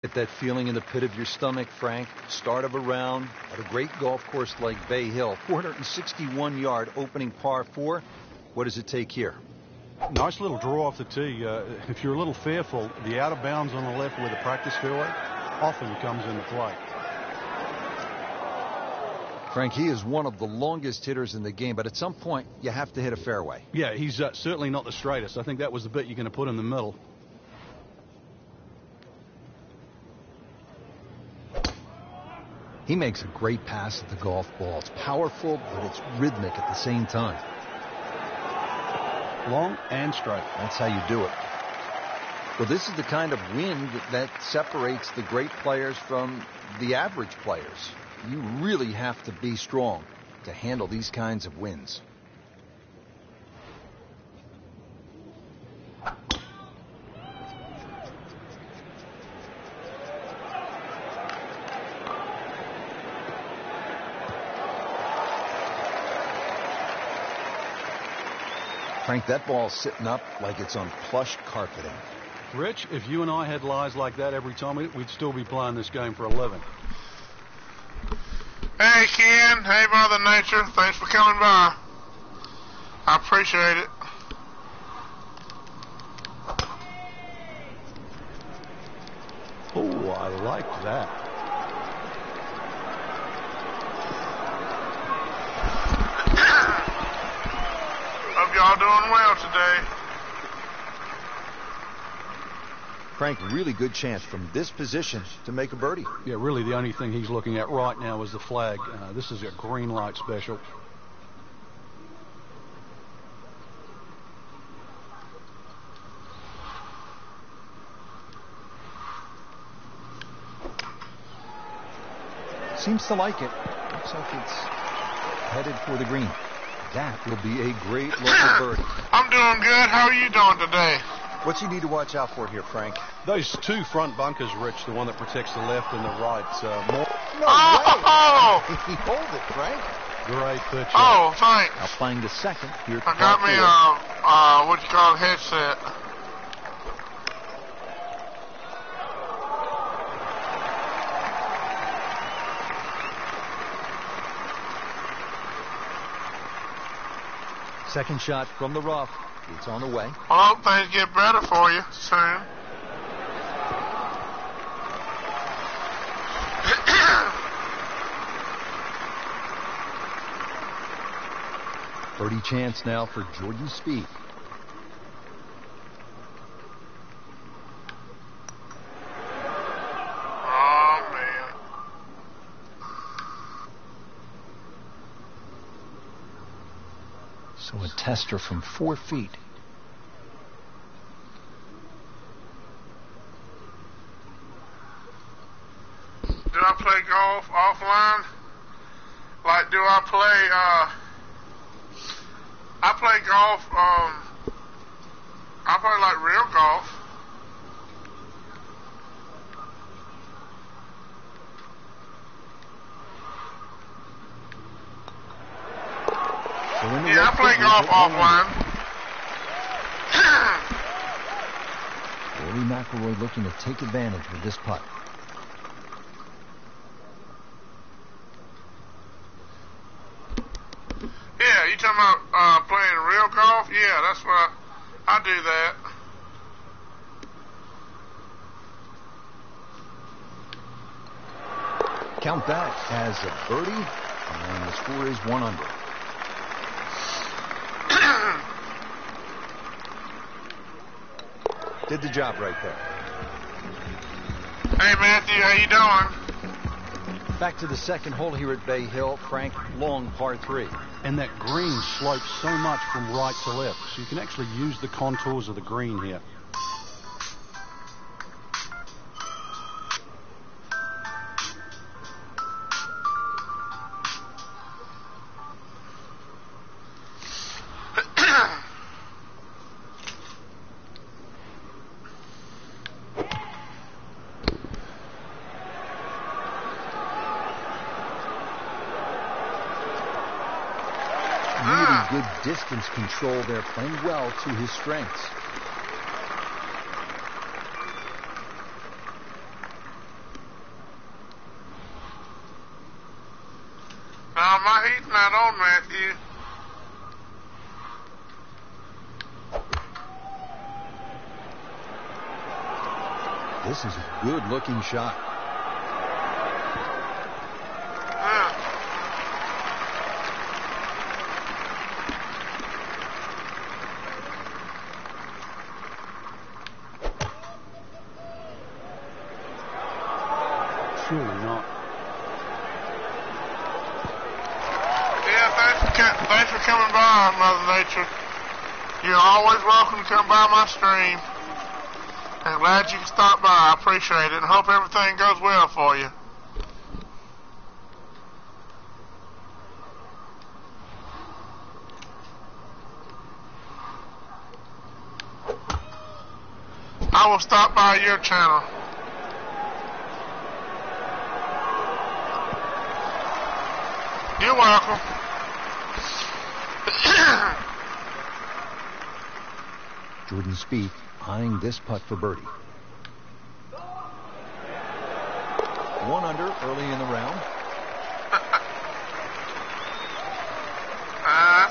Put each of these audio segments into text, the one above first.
Get that feeling in the pit of your stomach, Frank. Start of a round at a great golf course like Bay Hill. 461-yard opening par 4. What does it take here? Nice little draw off the tee. If you're a little fearful, the out of bounds on the left where the practice fairway often comes into play. Frank, he is one of the longest hitters in the game, but at some point you have to hit a fairway. Yeah, he's certainly not the straightest. I think that was the bit you're going to put in the middle. He makes a great pass at the golf ball. It's powerful, but it's rhythmic at the same time. Long and straight. That's how you do it. Well, this is the kind of wind that separates the great players from the average players. You really have to be strong to handle these kinds of winds. Frank, that ball's sitting up like it's on plush carpeting. Rich, if you and I had lies like that every time, we'd still be playing this game for 11. Hey, Ken. Hey, Mother Nature. Thanks for coming by. I appreciate it. Oh, I like that. Hope y'all doing well today. Frank, really good chance from this position to make a birdie. Yeah, really the only thing he's looking at right now is the flag. This is a green light special. Seems to like it. Looks like it's headed for the green. That will be a great local birdie. I'm doing good. How are you doing today? What's you need to watch out for here, Frank? Those two front bunkers, Rich, the one that protects the left and the right. No way! He hold it, Frank. Great pitch. Oh, thanks. Now playing the second here. I got me what you call a headset. Second shot from the rough. It's on the way. I hope things get better for you soon. Birdie chance now for Jordan Spieth. Oh, man. So a tester from 4 feet. Do I play golf offline? Like, do I play, I play golf, I play like real golf. Yeah, I play golf offline. Rory McIlroy looking to take advantage with this putt. Yeah, you talking about playing real golf? Yeah, that's what I do that. Count that as a birdie, and the score is 1 under. Did the job right there. Hey, Matthew, how you doing? Back to the second hole here at Bay Hill. Frank, long par 3. And that green slopes so much from right to left, so you can actually use the contours of the green here. Good distance control there, playing well to his strengths. No, my heat's not on, Matthew. This is a good-looking shot. Surely not. Yeah, thanks for coming by, Mother Nature. You're always welcome to come by my stream. I'm glad you can stop by. I appreciate it and hope everything goes well for you. I will stop by your channel. You're welcome. Jordan Spieth eyeing this putt for birdie. 1 under early in the round.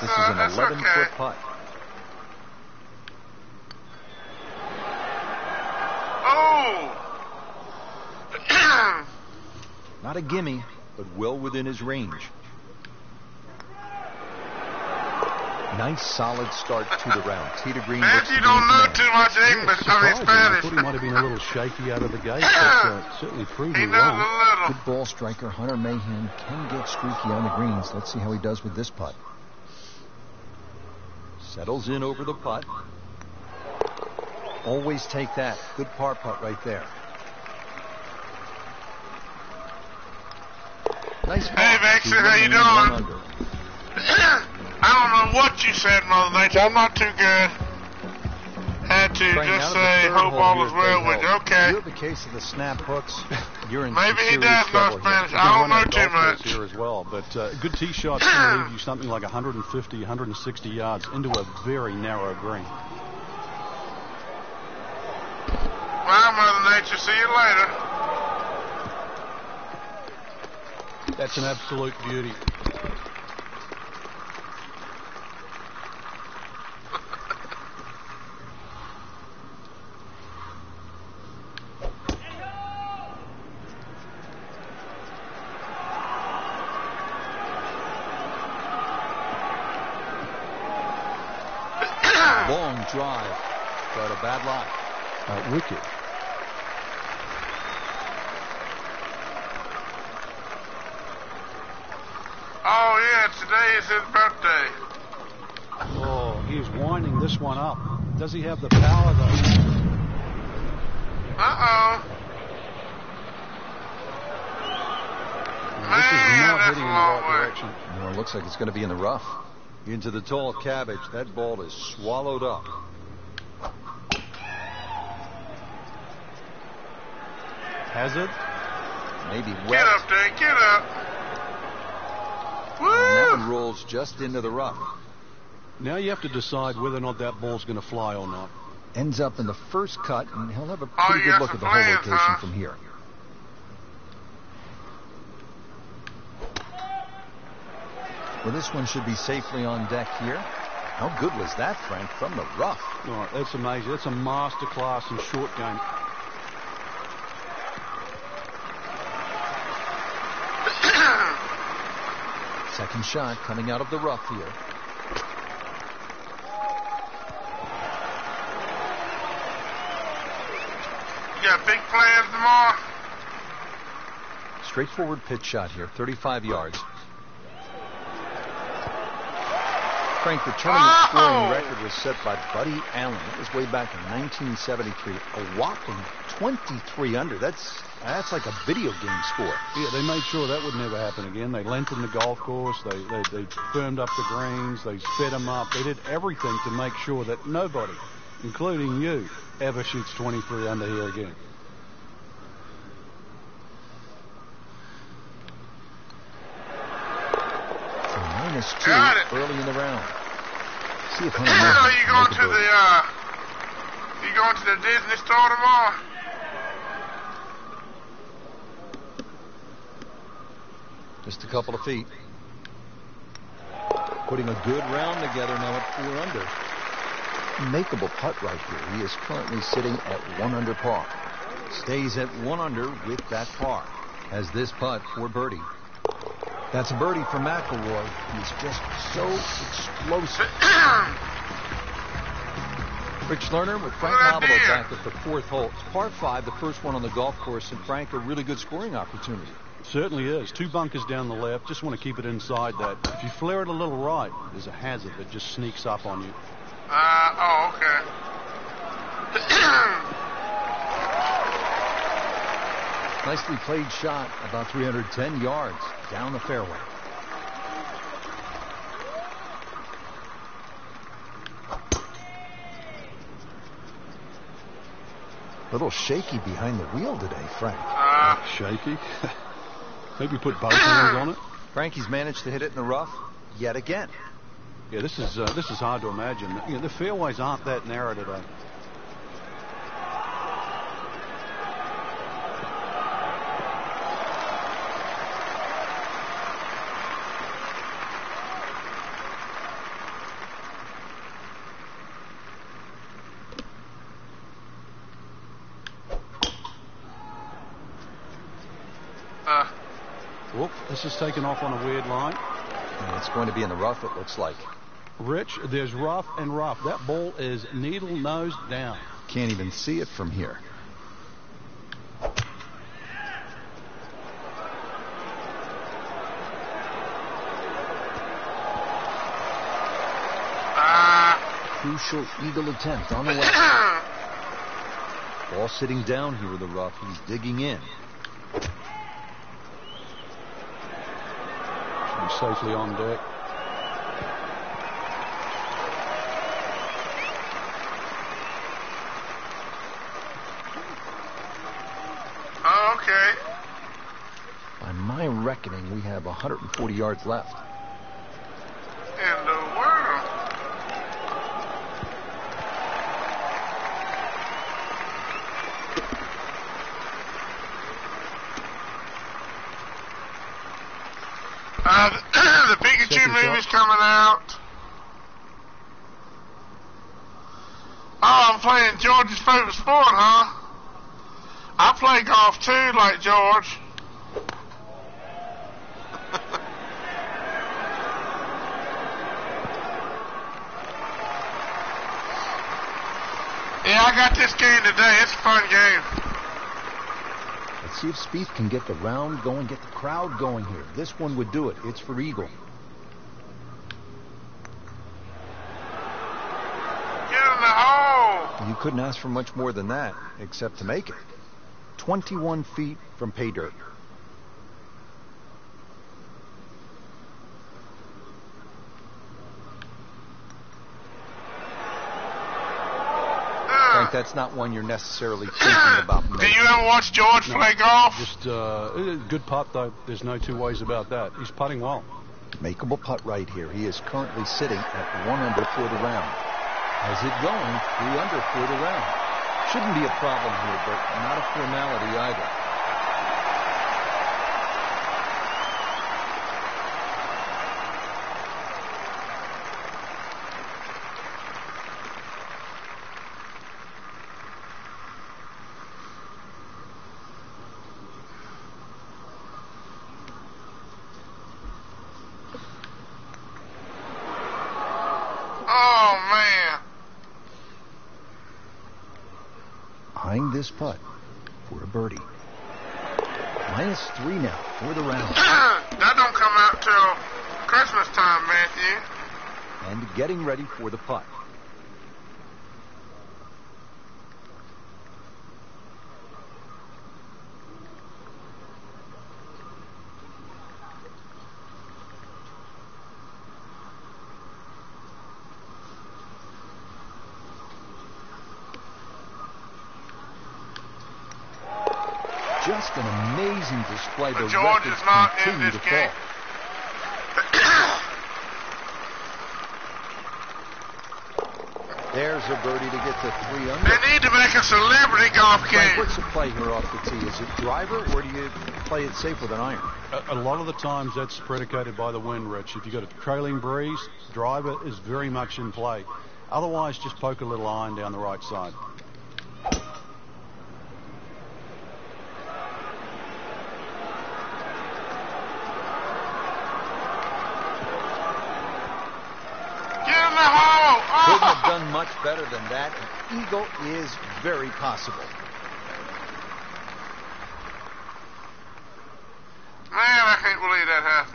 This is an 11-foot putt. Oh! Not a gimme, but well within his range. Nice, solid start to the round. Tee to green. Matthew, you don't know too much English. I Spanish. thought he might have been a little shaky out of the gate, but certainly proved He me knows wrong. a little. Good ball striker Hunter Mahan can get streaky on the greens. Let's see how he does with this putt. Settles in over the putt. Always take that. Good par putt right there. Nice putt. Hey, Vexen, how you doing? I don't know what you said, Mother Nature. I'm not too good. Had to Frank, just now say, the third hope hole all here is at well Bay with you. Hill. Okay. You have the case of the snap hooks. You're in Maybe he serious does know trouble Spanish. here. I don't know Run out of too golf course much. here as well, but good tee shots can leave you something like 150, 160 yards into a very narrow green. Well, Mother Nature, see you later. That's an absolute beauty. Long drive, but a bad lie. Wicked. Oh, yeah, today is his birthday. Oh, he's winding this one up. Does he have the power, though? Uh-oh. This is not that's heading in the a long right way. direction. No, it looks like it's going to be in the rough. Into the tall cabbage. That ball is swallowed up. Has it? Maybe wet. Get up there, get up. Woo! And that one rolls just into the rough. Now you have to decide whether or not that ball's going to fly or not. Ends up in the first cut, and he'll have a Oh, pretty you good got look some at the whole plans, location huh? from here. Well, this one should be safely on deck here. How good was that, Frank, from the rough? Oh, that's amazing. That's a master class in short game. Second shot coming out of the rough here. You got big plans tomorrow? Straightforward pitch shot here, 35 yards. Frank, the tournament scoring record was set by Buddy Allen. It was way back in 1973. A whopping 23 under. That's like a video game score. Yeah, they made sure that would never happen again. They lengthened the golf course. They firmed up the greens. They sped them up. They did everything to make sure that nobody, including you, ever shoots 23 under here again. -2 Got it. early in the round. See if Hunter Are Mahan you can going make a to birdie. you going to the Disney store tomorrow? Just a couple of feet. Putting a good round together now at 4 under. Makeable putt right here. He is currently sitting at 1 under par. Stays at 1 under with that par. Has this putt for birdie. That's a birdie for McIlroy. He's just so explosive. Rich Lerner with Frank Nobilo back at the 4th hole. It's par 5, the first one on the golf course, and Frank, a really good scoring opportunity. Certainly is. 2 bunkers down the left. Just want to keep it inside that. If you flare it a little right, there's a hazard that just sneaks up on you. Okay. Nicely played shot, about 310 yards down the fairway. A little shaky behind the wheel today, Frank. Shaky? Maybe put both hands on it. Frankie's managed to hit it in the rough yet again. Yeah, this is hard to imagine. You know, the fairways aren't that narrow today. Whoop, this is taken off on a weird line. And it's going to be in the rough, it looks like. Rich, there's rough and rough. That ball is needle nose down. Can't even see it from here. Crucial eagle attempt on the left. Ball sitting down here in the rough. He's digging in. Should be safely on deck. Okay. By my reckoning, we have 140 yards left. In the world. The Pikachu movie's coming out. Oh, I'm playing George's favorite sport, huh? I play golf too, like George. Yeah, I got this game today. It's a fun game. Let's see if Spieth can get the round going, get the crowd going here. This one would do it. It's for eagle. Get in the hole. You couldn't ask for much more than that, except to make it. 21 feet from pay dirt. That's not one you're necessarily thinking about making. Do you ever watch George play golf? Just good putt, though. There's no two ways about that. He's putting well. Makeable putt right here. He is currently sitting at 1 under for the round. How's it going? 3 under for the round. Shouldn't be a problem here, but not a formality either. Eyeing this putt for a birdie. -3 now for the round. That don't come out till Christmas time, Matthew. And getting ready for the putt. Just an amazing display. But the George records is not in continue this to game. fall. There's a birdie to get to 3 under. They need to make a celebrity golf Frank, game. what's the play here off the tee? Is it driver, or do you play it safe with an iron? A lot of the times that's predicated by the wind, Rich. If you've got a trailing breeze, driver is very much in play. Otherwise, just poke a little iron down the right side. Couldn't have done much better than that. An eagle is very possible. Man, I can't believe that happened.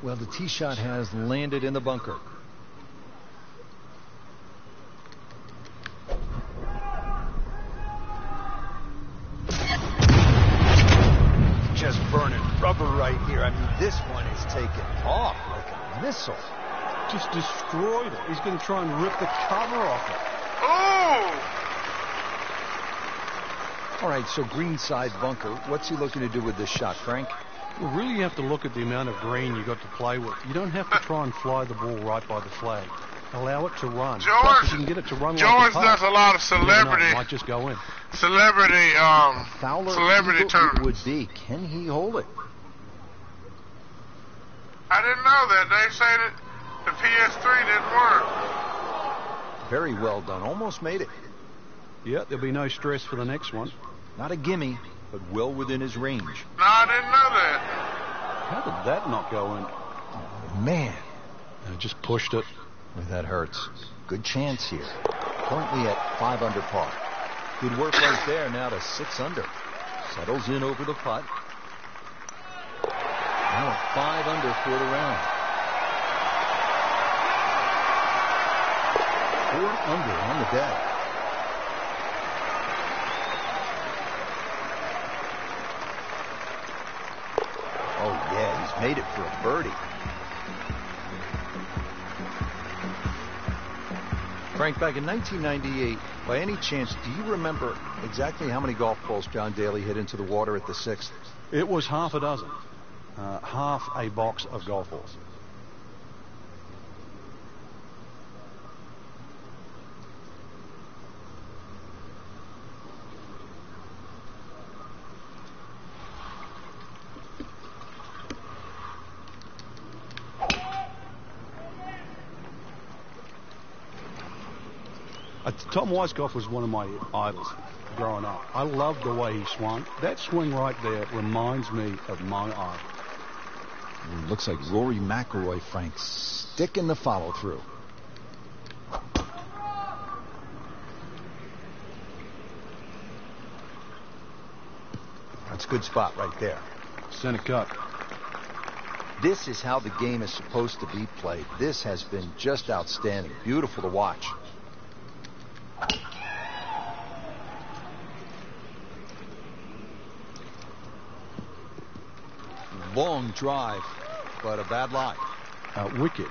Well, the tee shot has landed in the bunker. Just burning rubber right here. I mean, this one is taken off like a missile. Just destroyed it. He's going to try and rip the cover off it. Oh! All right, so greenside bunker. What's he looking to do with this shot, Frank? Well, really, you have to look at the amount of green you got to play with. You don't have to try and fly the ball right by the flag. Allow it to run. George, if you can get it to run George like does a lot of celebrity. It might just go in. Celebrity tournaments. Would be. Can he hold it? I didn't know that. They say that the PS3 didn't work. Very well done. Almost made it. Yeah, there'll be no stress for the next one. Not a gimme, but well within his range. No, I didn't know that. How did that not go in? Oh, man. I just pushed it. That hurts. Good chance here. Currently at 5 under par. Good work right there. Now to 6 under. Settles in over the putt. Now at 5 under for the round. 4 under on the day. Oh, yeah, he's made it for a birdie. Frank, back in 1998, by any chance, do you remember exactly how many golf balls John Daly hit into the water at the 6th? It was half a dozen. Half a box of golf balls. Tom Weiskopf was one of my idols growing up. I loved the way he swung. That swing right there reminds me of my idol. Looks like Rory McIlroy, Frank, sticking the follow-through. That's a good spot right there. Center cut. This is how the game is supposed to be played. This has been just outstanding. Beautiful to watch. Long drive, but a bad lie. Wicked.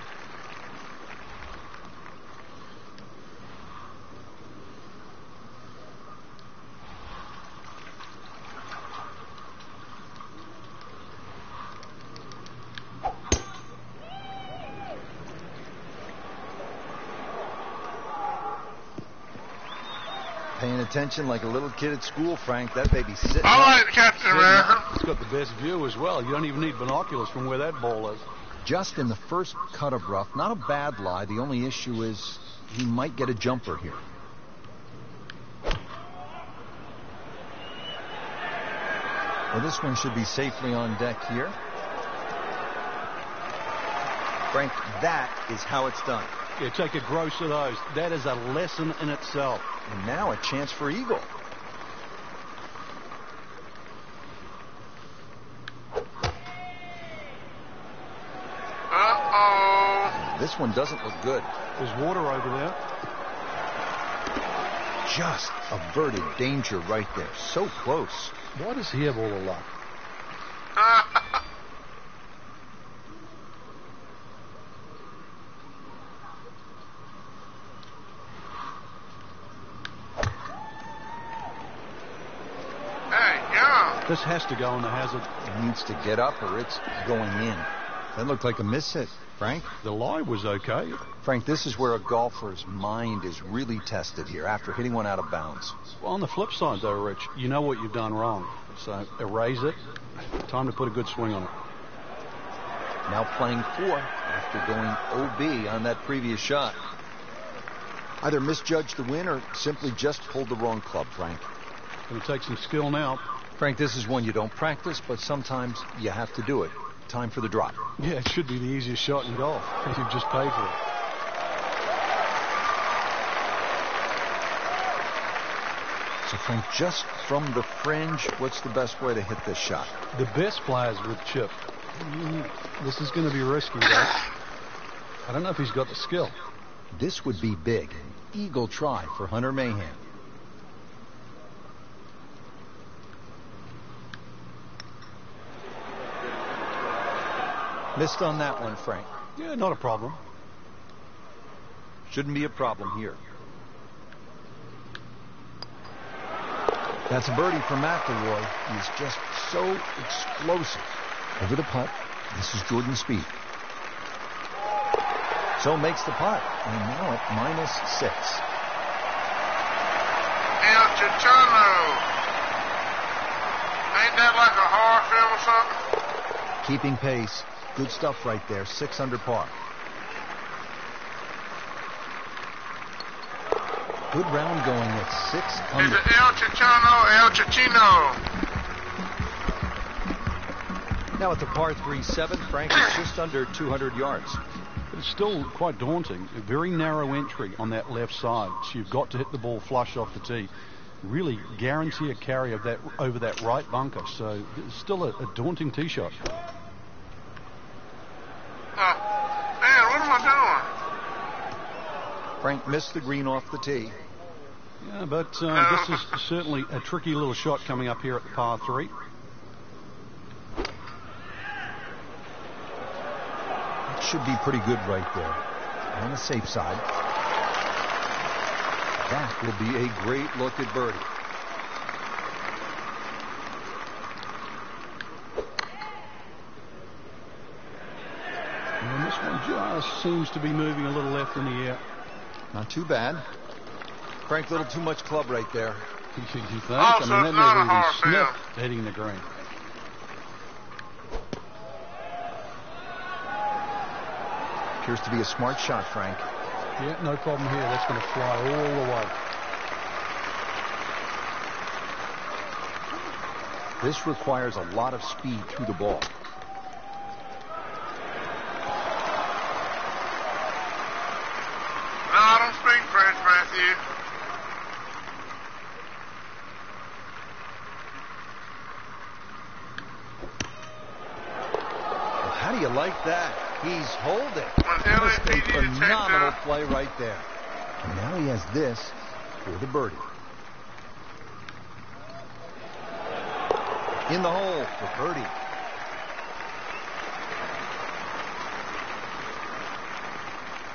Paying attention like a little kid at school, Frank. That baby's sitting All right, up. Captain America. It's got the best view as well. You don't even need binoculars from where that ball is. Just in the first cut of rough. Not a bad lie. The only issue is he might get a jumper here. Well, this one should be safely on deck here. Frank, that is how it's done. Yeah, take a gross of those. That is a lesson in itself. And now a chance for eagle. This one doesn't look good. There's water over there. Just averted danger right there. So close. Why does he have all the luck? This has to go in the hazard. It needs to get up or it's going in. That looked like a miss hit, Frank. The lie was okay. Frank, this is where a golfer's mind is really tested here after hitting one out of bounds. Well, on the flip side, though, Rich, you know what you've done wrong. So erase it. Time to put a good swing on it. Now playing 4 after going OB on that previous shot. Either misjudged the win or simply just pulled the wrong club, Frank. Going to take some skill now. Frank, this is one you don't practice, but sometimes you have to do it. Time for the drop. Yeah, it should be the easiest shot in golf. You've just paid for it. So, Frank, just from the fringe, what's the best way to hit this shot? The best players with chip. This is going to be risky, though. I don't know if he's got the skill. This would be big. An eagle try for Hunter Mahan. Missed on that one, Frank. Yeah, not a problem. Shouldn't be a problem here. That's a birdie for McIlroy. He's just so explosive. Over the putt. This is Jordan Spieth. So makes the putt. And now at -6. El Chichano. Ain't that like a horror film or something? Keeping pace. Good stuff right there. 6 under par. Good round going at 6 under. Is it El Chichano, El Chichino? Now at the par 3-7, Frank is just under 200 yards. It's still quite daunting. A very narrow entry on that left side. So you've got to hit the ball flush off the tee. Really guarantee a carry of that over that right bunker. So it's still a daunting tee shot. Man, what am I doing? Frank missed the green off the tee. Yeah, but this is certainly a tricky little shot coming up here at the par 3. That should be pretty good right there. On the safe side. That will be a great look at birdie. And this one just seems to be moving a little left in the air. Not too bad. Frank, a little too much club right there. You think? So I it's mean, that not a never even hard sniffed field. hitting the green. Appears to be a smart shot, Frank. Yeah, no problem here. That's going to fly all the way. This requires a lot of speed through the ball. No, I don't speak French, Matthew. Well, how do you like that? He's holding. Just A a phenomenal play right there. And now he has this for the birdie. In the hole for birdie.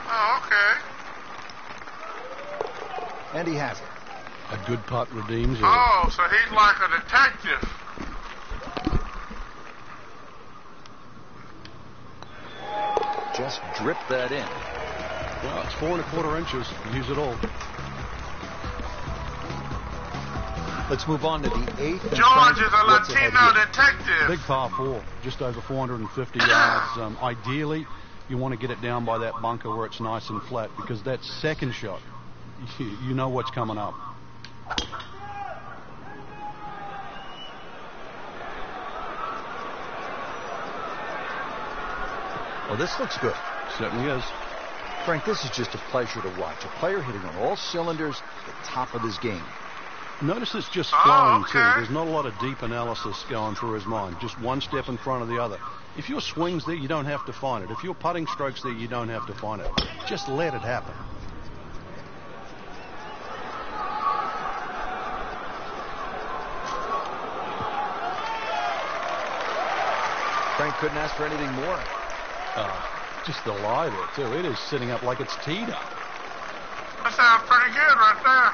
Oh, okay. And he has it. A good putt redeems it. Oh, so he's like a detective. Just drip that in. Well, it's 4 1/4 inches. Use it all. Let's move on to the 8th. and George Frank, is a what's ahead Latino here? detective. Big par 4, just over 450 yards. Ideally, you want to get it down by that bunker where it's nice and flat, because that second shot, you know what's coming up. Well, this looks good. Certainly is. Frank, this is just a pleasure to watch. A player hitting on all cylinders at the top of his game. Notice it's just flowing okay. too. There's not a lot of deep analysis going through his mind. Just one step in front of the other. If your swing's there, you don't have to find it. If your putting stroke's there, you don't have to find it. Just let it happen. Frank couldn't ask for anything more. Just the lie there too. It is sitting up like it's teed up. That sounds pretty good right there.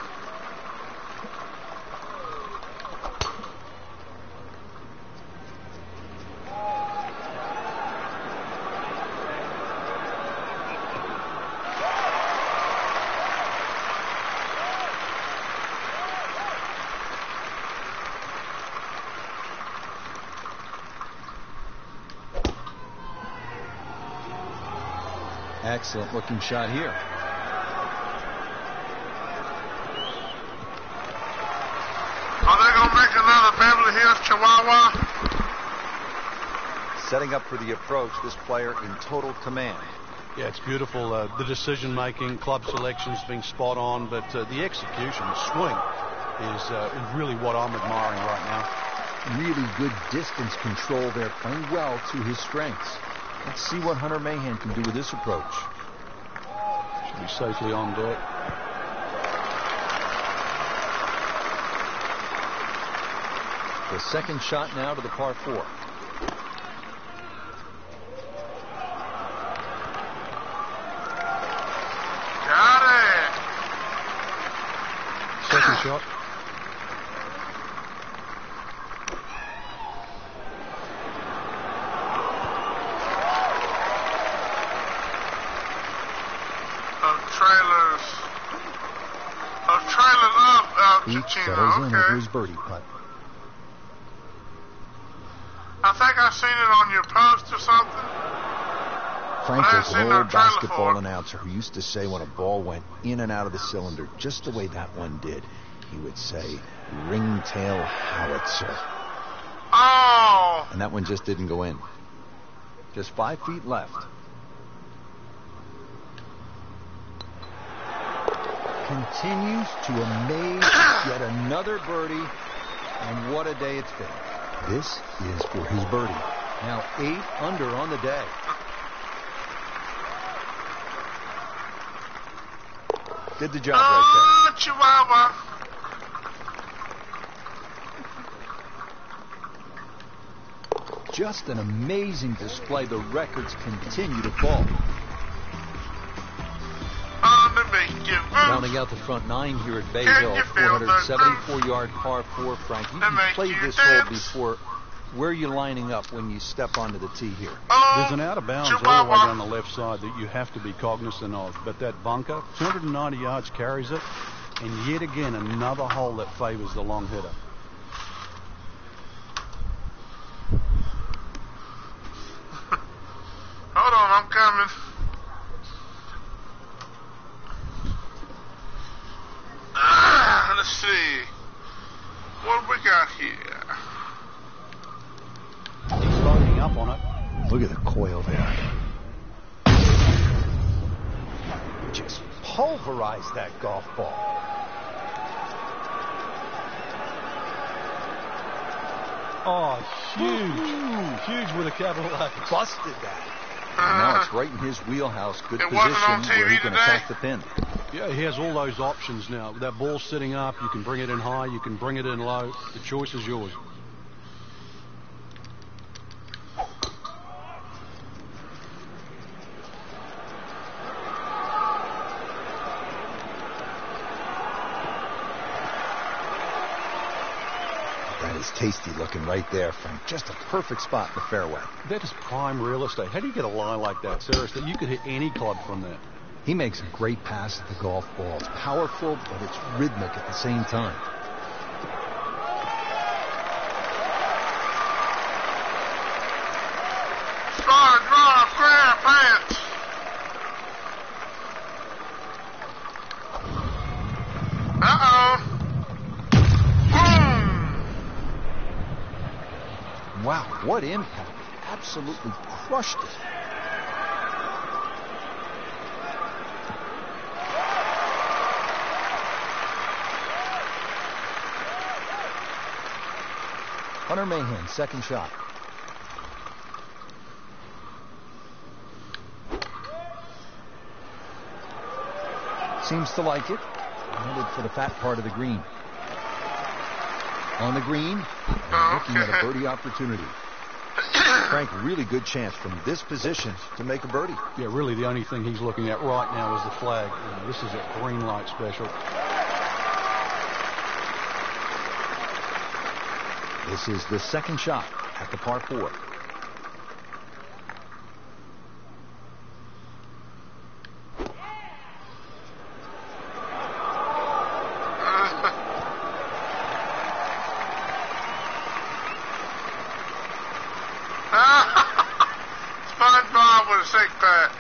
Excellent looking shot here. Are they going to make another Beverly Hills Chihuahua? Setting up for the approach, this player in total command. Yeah, it's beautiful. The decision-making, club selection's being spot on, but the execution, the swing, is really what I'm admiring right now. Really good distance control there, playing well to his strengths. Let's see what Hunter Mahan can do with this approach. Should be safely on deck. The second shot now to the par 4. Got it. Second shot. Each settles in over his birdie putt. I think I seen it on your post or something. Frank was an old basketball announcer who used to say when a ball went in and out of the cylinder, just the way that one did, he would say, ringtail howitzer. Oh! And that one just didn't go in. Just 5 feet left. Continues to amaze. Yet another birdie. And what a day it's been. This is for his birdie. Now 8 under on the day. Did the job right there. Chihuahua. Just an amazing display. The records continue to fall. Rounding out the front 9 here at Bay Hill, 474-yard par 4, Frank. You've played this hole before. Where are you lining up when you step onto the tee here? There's an out of bounds all the way down the left side that you have to be cognizant of. But that bunker, 290 yards carries it. And yet again, another hole that favors the long hitter. Hold on, I'm coming. Let's see. What we got here? He's loading up on it. Look at the coil there. Just pulverized that golf ball. Oh, huge. Huge with a capital H. Busted that. And now it's right in his wheelhouse. Good position where he can attack the pin. Yeah, he has all those options now. That ball's sitting up. You can bring it in high. You can bring it in low. The choice is yours. That is tasty looking right there, Frank. Just a perfect spot in the fairway. That is prime real estate. How do you get a line like that? Seriously, you could hit any club from that. He makes a great pass at the golf ball. It's powerful, but it's rhythmic at the same time. Slide, drive, grab, pants. Uh-oh. Boom. Wow, what impact. Absolutely crushed it. Hunter Mahan, second shot. Seems to like it. Headed for the fat part of the green. On the green, and looking at a birdie opportunity. Frank, really good chance from this position to make a birdie. Yeah, really the only thing he's looking at right now is the flag. This is a green light special. This is the second shot at the par 4. SpongeBob with a six pack.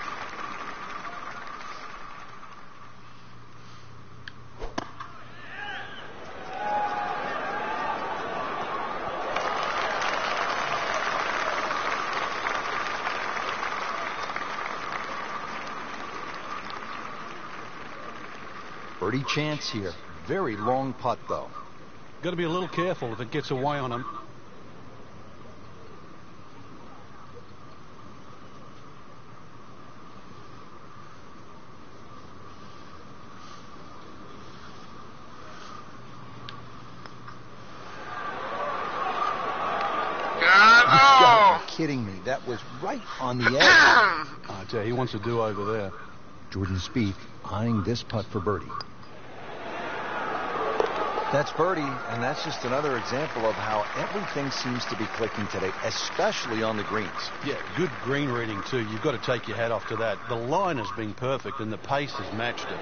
Birdie chance here. Very long putt, though. Got to be a little careful if it gets away on him. Kidding me. That was right on the edge. I tell you, he wants to do over there. Jordan Spieth eyeing this putt for birdie. That's birdie, and that's just another example of how everything seems to be clicking today, especially on the greens. Yeah, good green reading, too. You've got to take your hat off to that. The line has been perfect, and the pace has matched it.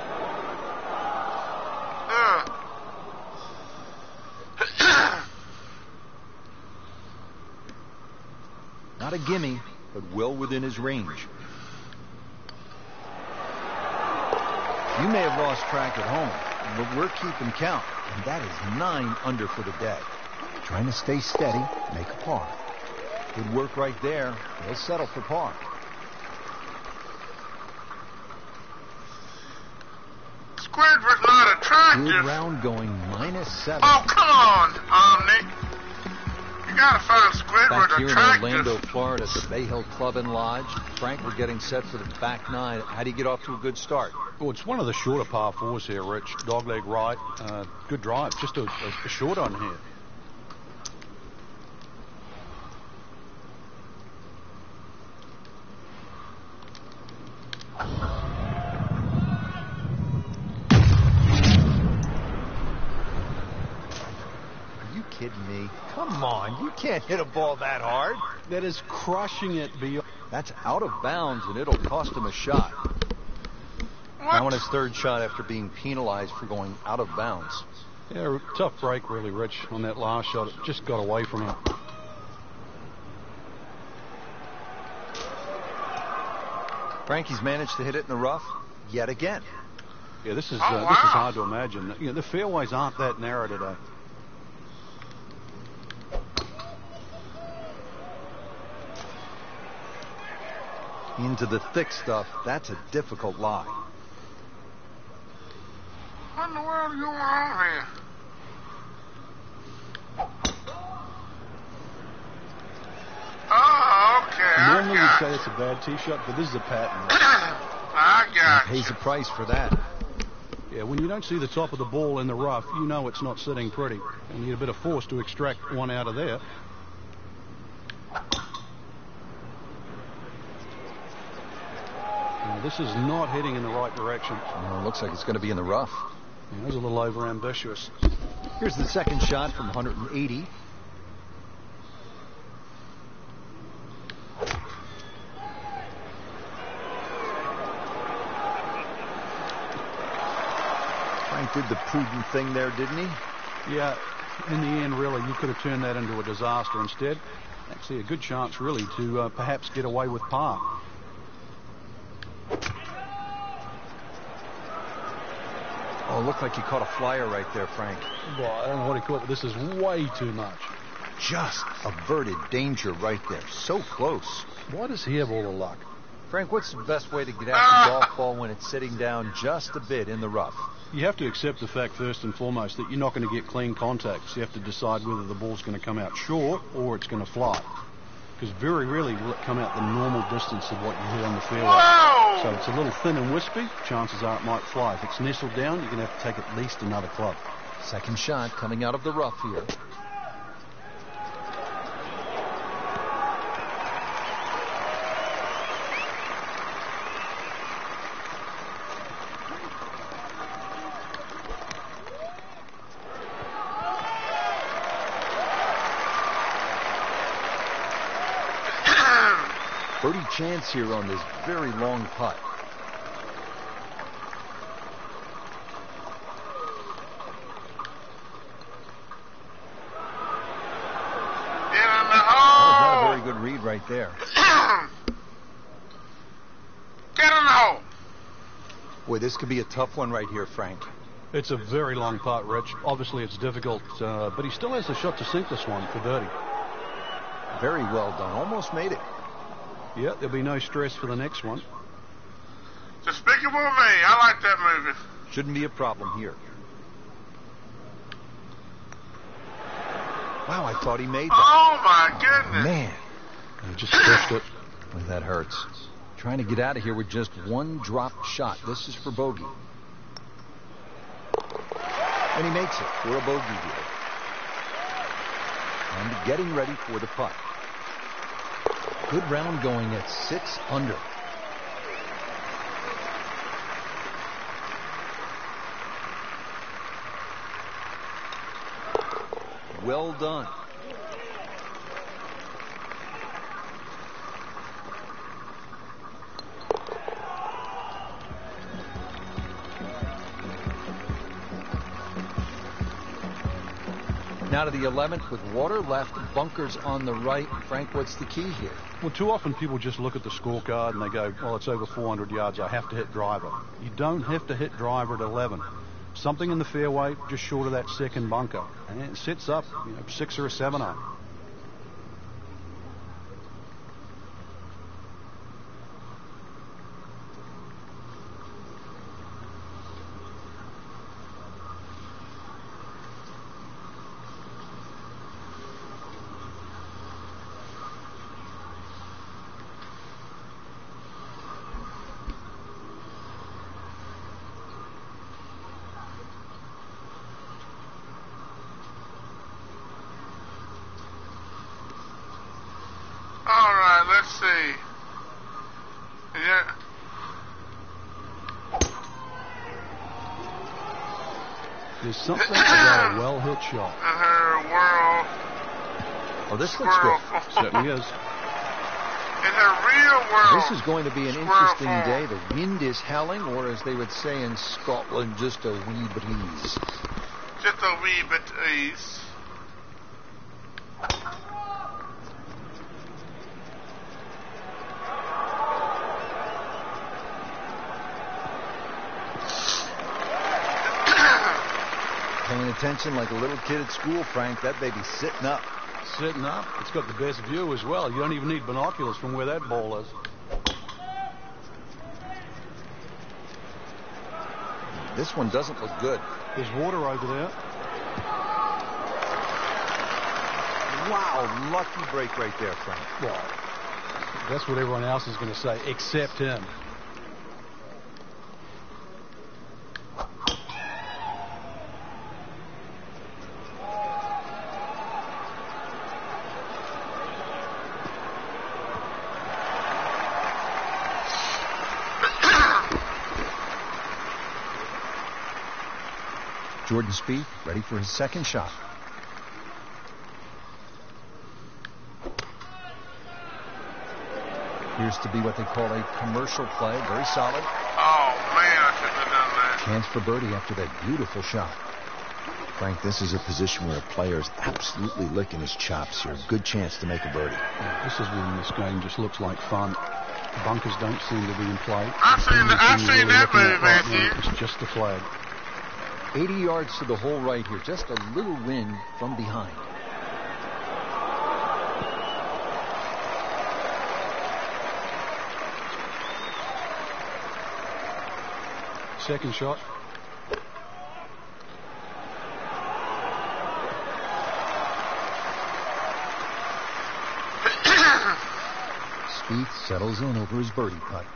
Not a gimme, but well within his range. You may have lost track at home, but we're keeping count, and that is 9 under for the day. Trying to stay steady, make a par. Good work right there. He'll settle for par. Squidward's not attractive. Good round going -7. Oh, come on, Omni. You gotta find Squidward Back here attractive. in Orlando, Florida, at the Bay Hill Club and Lodge. Frank, we're getting set for the back 9. How do you get off to a good start? Well, it's one of the shorter par 4s here, Rich. Dogleg right. Good drive. Just a short on here. Kidding me? Come on, you can't hit a ball that hard. That is crushing it beyond. That's out of bounds, and it'll cost him a shot. What? Now on his third shot after being penalized for going out of bounds. Yeah, tough break, really, Rich, on that last shot. It just got away from him. Frankie's managed to hit it in the rough yet again. Yeah, this is wow. This is hard to imagine. You know, the fairways aren't that narrow today. Into the thick stuff. That's a difficult lie. What in the world is going on here? Oh, okay. Normally you'd say it's a bad tee shot, but this is a pattern. I got He pays a price for that. Yeah, when you don't see the top of the ball in the rough, you know it's not sitting pretty. And you need a bit of force to extract one out of there. This is not heading in the right direction. It looks like it's going to be in the rough. Yeah, it was a little over-ambitious. Here's the second shot from 180. Frank did the prudent thing there, didn't he? Yeah, in the end, really, you could have turned that into a disaster. Instead, actually a good chance, really, to perhaps get away with par. Oh, it looked like he caught a flyer right there, Frank. Well, I don't know what he caught, but this is way too much. Just averted danger right there. So close. Why does he have all the luck? Frank, what's the best way to get at the golf ball when it's sitting down just a bit in the rough? You have to accept the fact, first and foremost, that you're not going to get clean contact. So you have to decide whether the ball's going to come out short or it's going to fly. Because very rarely will it come out the normal distance of what you hit on the fairway. Whoa! So it's a little thin and wispy. Chances are it might fly. If it's nestled down, you're going to have to take at least another club. Second shot coming out of the rough here. Birdie chance here on this very long putt. Get in the That hole. was not a very good read right there. Get in the hole. Boy, this could be a tough one right here, Frank. It's a very long putt, Rich. Obviously, it's difficult, but he still has a shot to sink this one for birdie. Very well done. Almost made it. Yeah, there'll be no stress for the next one. Despicable Me. I like that movie. Shouldn't be a problem here. Wow, I thought he made that. Oh, my goodness. Man, He just pushed it. boy, that hurts. Trying to get out of here with just one dropped shot. This is for bogey. And he makes it for a bogey here. And getting ready for the putt. Good round going at 6 under. Well done. Now to the 11th with water left, bunkers on the right. Frank, what's the key here? Well, too often people just look at the scorecard and they go, well, it's over 400 yards, I have to hit driver. You don't have to hit driver at 11. Something in the fairway just short of that second bunker. And it sets up, 6 or a 7 iron. All right, let's see. Yeah. There's something about a well-hit shot. And her world. Oh, this looks good. Certainly is. In her real world. This is going to be an Squirrel interesting form. day. The wind is howling, or as they would say in Scotland, just a wee breeze. Just a wee bit ease. Paying attention like a little kid at school, Frank. That baby's sitting up. Sitting up. It's got the best view as well. You don't even need binoculars from where that ball is. This one doesn't look good. There's water over there. Wow, lucky break right there, Frank. Well, that's what everyone else is going to say, except him. Jordan Spieth ready for his second shot. Appears to be what they call a commercial play. Very solid. Oh, man, I shouldn't have done that. Chance for birdie after that beautiful shot. Frank, this is a position where a player is absolutely licking his chops here. Good chance to make a birdie. This is when this game just looks like fun. Bunkers don't seem to be in play. I've seen that move, Matthew. It's just a flag. 80 yards to the hole right here. Just a little wind from behind. second shot. Spieth settles in over his birdie putt.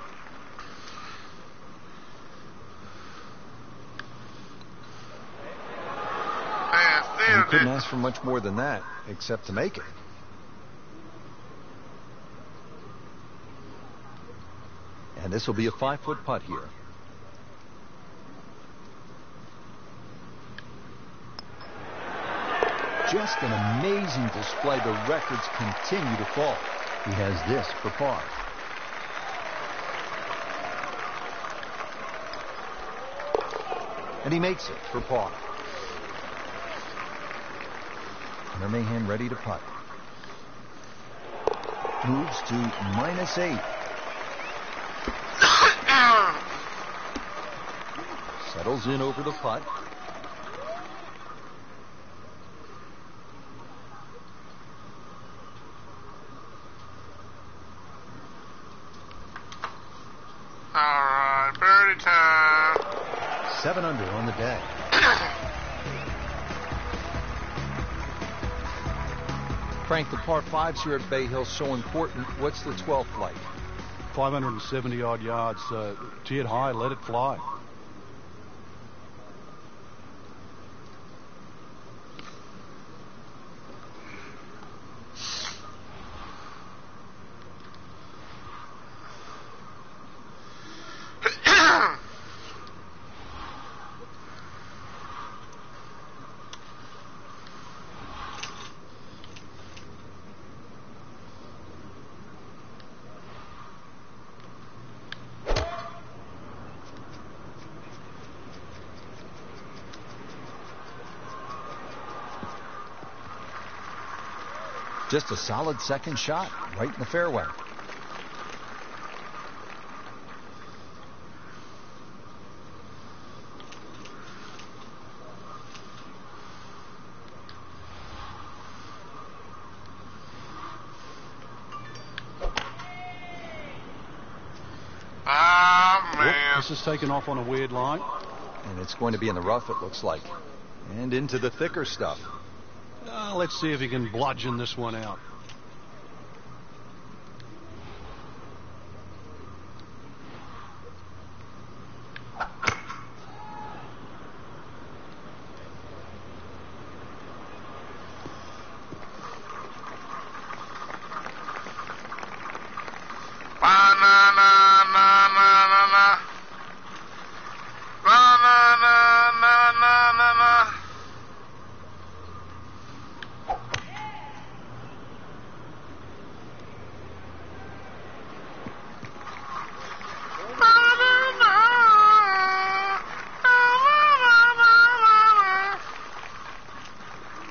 He couldn't ask for much more than that, except to make it. And this will be a 5-foot putt here. Just an amazing display. The records continue to fall. He has this for par. And he makes it for par. Hunter Mahan ready to putt. Moves to -8. Settles in over the putt. All right, birdie time. 7 under on the day. Frank, the par 5s here at Bay Hill so important. What's the 12th like? 570 odd yards. Tee it high, let it fly. Just a solid second shot right in the fairway. Ah, man. This is taken off on a weird line. And it's going to be in the rough, it looks like. And into the thicker stuff. Let's see if he can bludgeon this one out.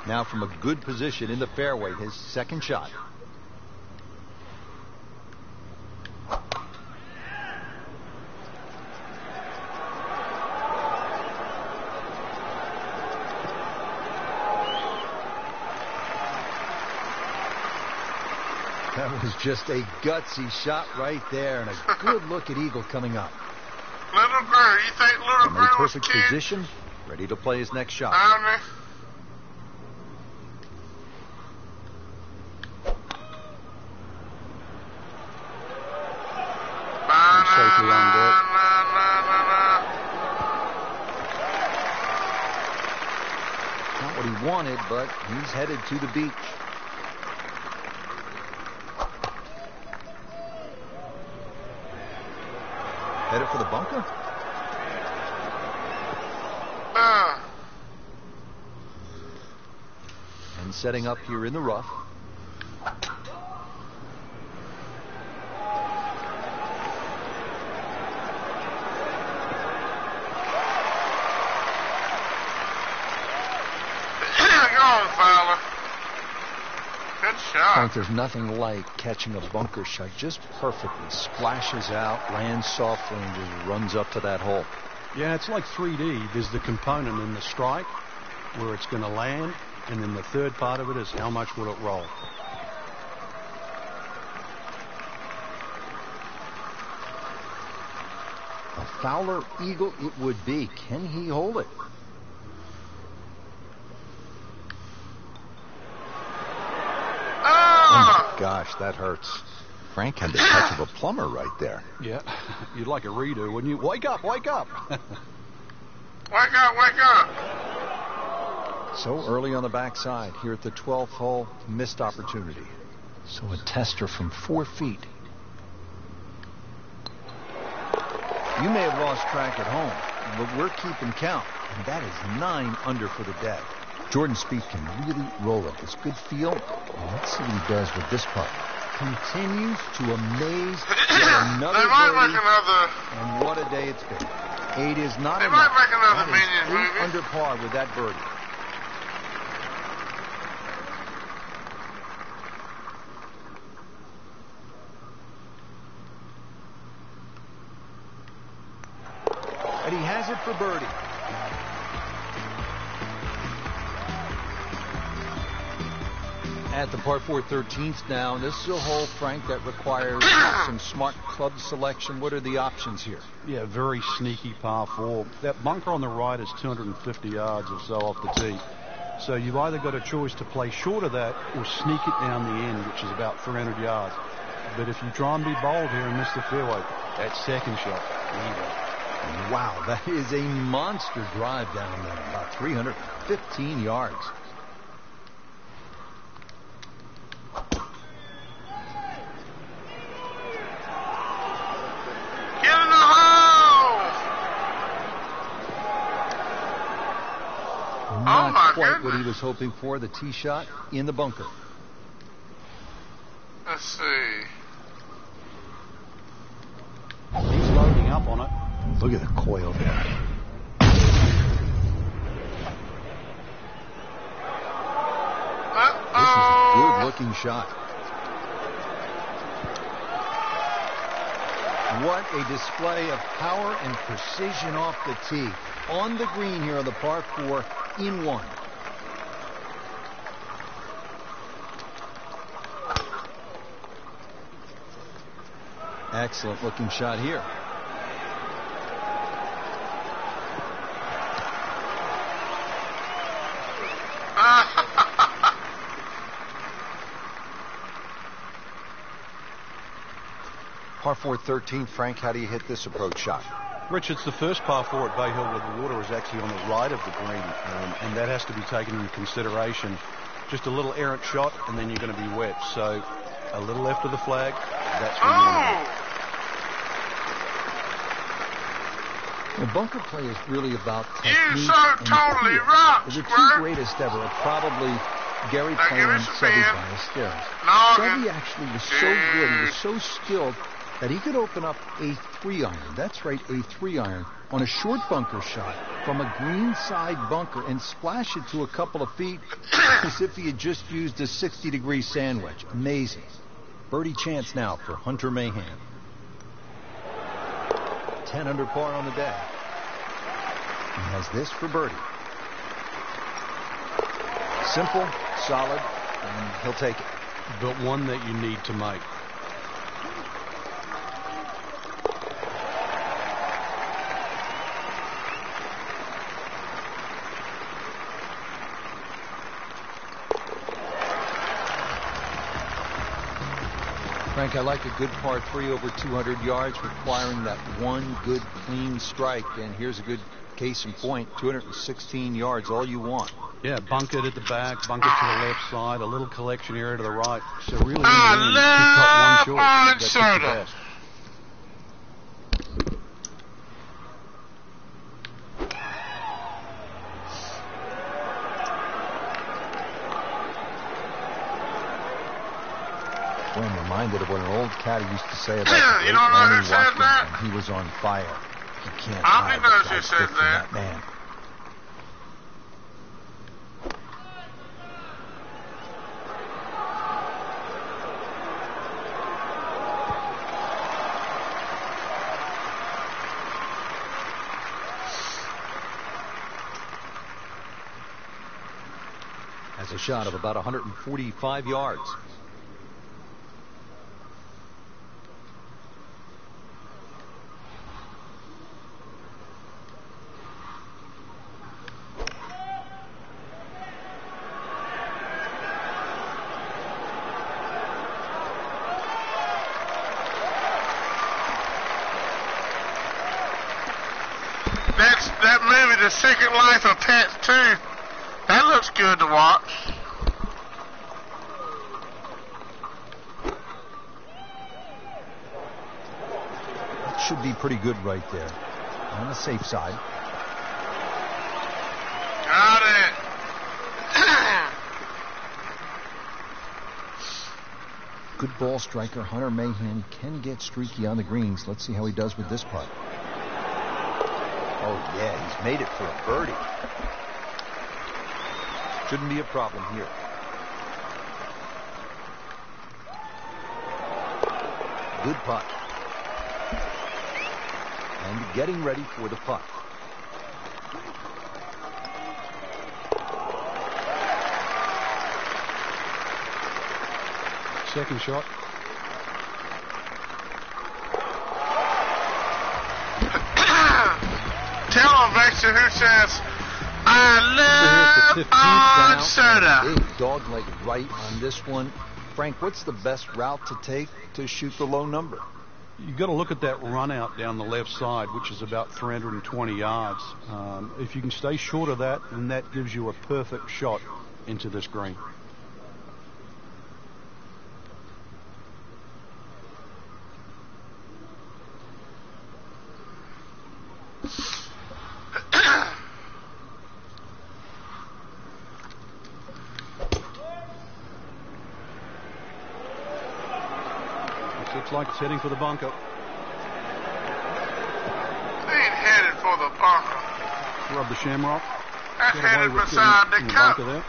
Now from a good position in the fairway, his second shot. That was just a gutsy shot right there, and a good look at eagle coming up. Little Greer, you think Little From Greer a was perfect kid? position, ready to play his next shot. Safely on deck. Not what he wanted, but he's headed to the beach. Headed for the bunker? And setting up here in the rough. I think there's nothing like catching a bunker shot just perfectly. Splashes out, lands softly, and just runs up to that hole. Yeah, it's like 3D. There's the component in the strike where it's going to land, and then the third part of it is how much will it roll. A Fowler eagle it would be. Can he hold it? Oh, my gosh, that hurts. Frank had the touch of a plumber right there. Yeah, you'd like a redo, wouldn't you? Wake up, wake up. Wake up, wake up. So early on the backside here at the 12th hole, missed opportunity. So a tester from 4 feet. You may have lost track at home, but we're keeping count. And that is 9 under for the day. Jordan Spieth can really roll it. It's good feel. And let's see what he does with this putt. Continues to amaze. Another they might birdie, make another. and what a day it's been. 8 is not They enough. might make another That is Minions 8 movie. under par with that birdie. And he has it for birdie. At the par 4 13th now, and this is a hole, Frank, that requires some smart club selection. What are the options here? Yeah, very sneaky par 4. That bunker on the right is 250 yards or so off the tee. So you've either got a choice to play short of that or sneak it down the end, which is about 300 yards. But if you try and be bold here and miss the fairway, that second shot, either. Wow, that is a monster drive down there, about 315 yards. Get in the hole! Not my quite what goodness. he was hoping for. The tee shot in the bunker. Let's see. He's loading up on it. Look at the coil there. This is a good-looking shot. What a display of power and precision off the tee. On the green here on the par 4 in 1. Excellent looking shot here. Par 4 13th, Frank, how do you hit this approach shot? Rich, it's the first par 4 at Bay Hill where the water is actually on the right of the green, and that has to be taken into consideration. Just a little errant shot, and then you're going to be wet. So a little left of the flag, that's where you're going to be. Well, bunker play is really about You technique so and totally feel. rock, The two Squirt. greatest ever are probably Gary Now give Player us and a Seve pen. Ballesteros. Noggin. Seve actually was so good, he was so skilled that he could open up a 3-iron. That's right, a 3-iron on a short bunker shot from a green side bunker and splash it to a couple of feet as if he had just used a 60-degree sandwich. Amazing. Birdie chance now for Hunter Mahan. 10 under par on the day. He has this for birdie. Simple, solid, and he'll take it. But one that you need to make. Frank, I like a good par 3 over 200 yards, requiring that one good clean strike. And here's a good case in point, 216 yards, all you want. Yeah, bunkered at the back, bunkered to the left side, a little collection area to the right. So really, in the I end, love pick up one orange short. That's the soda. best. Boy, I'm reminded of what an old caddy used to say about Yeah, the you late don't know who Randy said Watkins that? when he was on fire. You can't Omni hide knows the who guy said stick from that. that man. Has a shot of about 145 yards. second length of Ps2. That looks good to watch. That should be pretty good right there. On the safe side. Got it. Good ball striker Hunter Mahan can get streaky on the greens. Let's see how he does with this putt. Oh, yeah, he's made it for a birdie. Shouldn't be a problem here. Good putt. And getting ready for the putt. Second shot. Tell him, Victor, who says, I love orange soda. Big dog leg right on this one. Frank, what's the best route to take to shoot the low number? You've got to look at that run out down the left side, which is about 320 yards. If you can stay short of that, then that gives you a perfect shot into this green. Looks like it's heading for the bunker. Ain't headed for the bunker. Rub the shamrock. That's Get away headed with beside getting the in the cup. bunker there.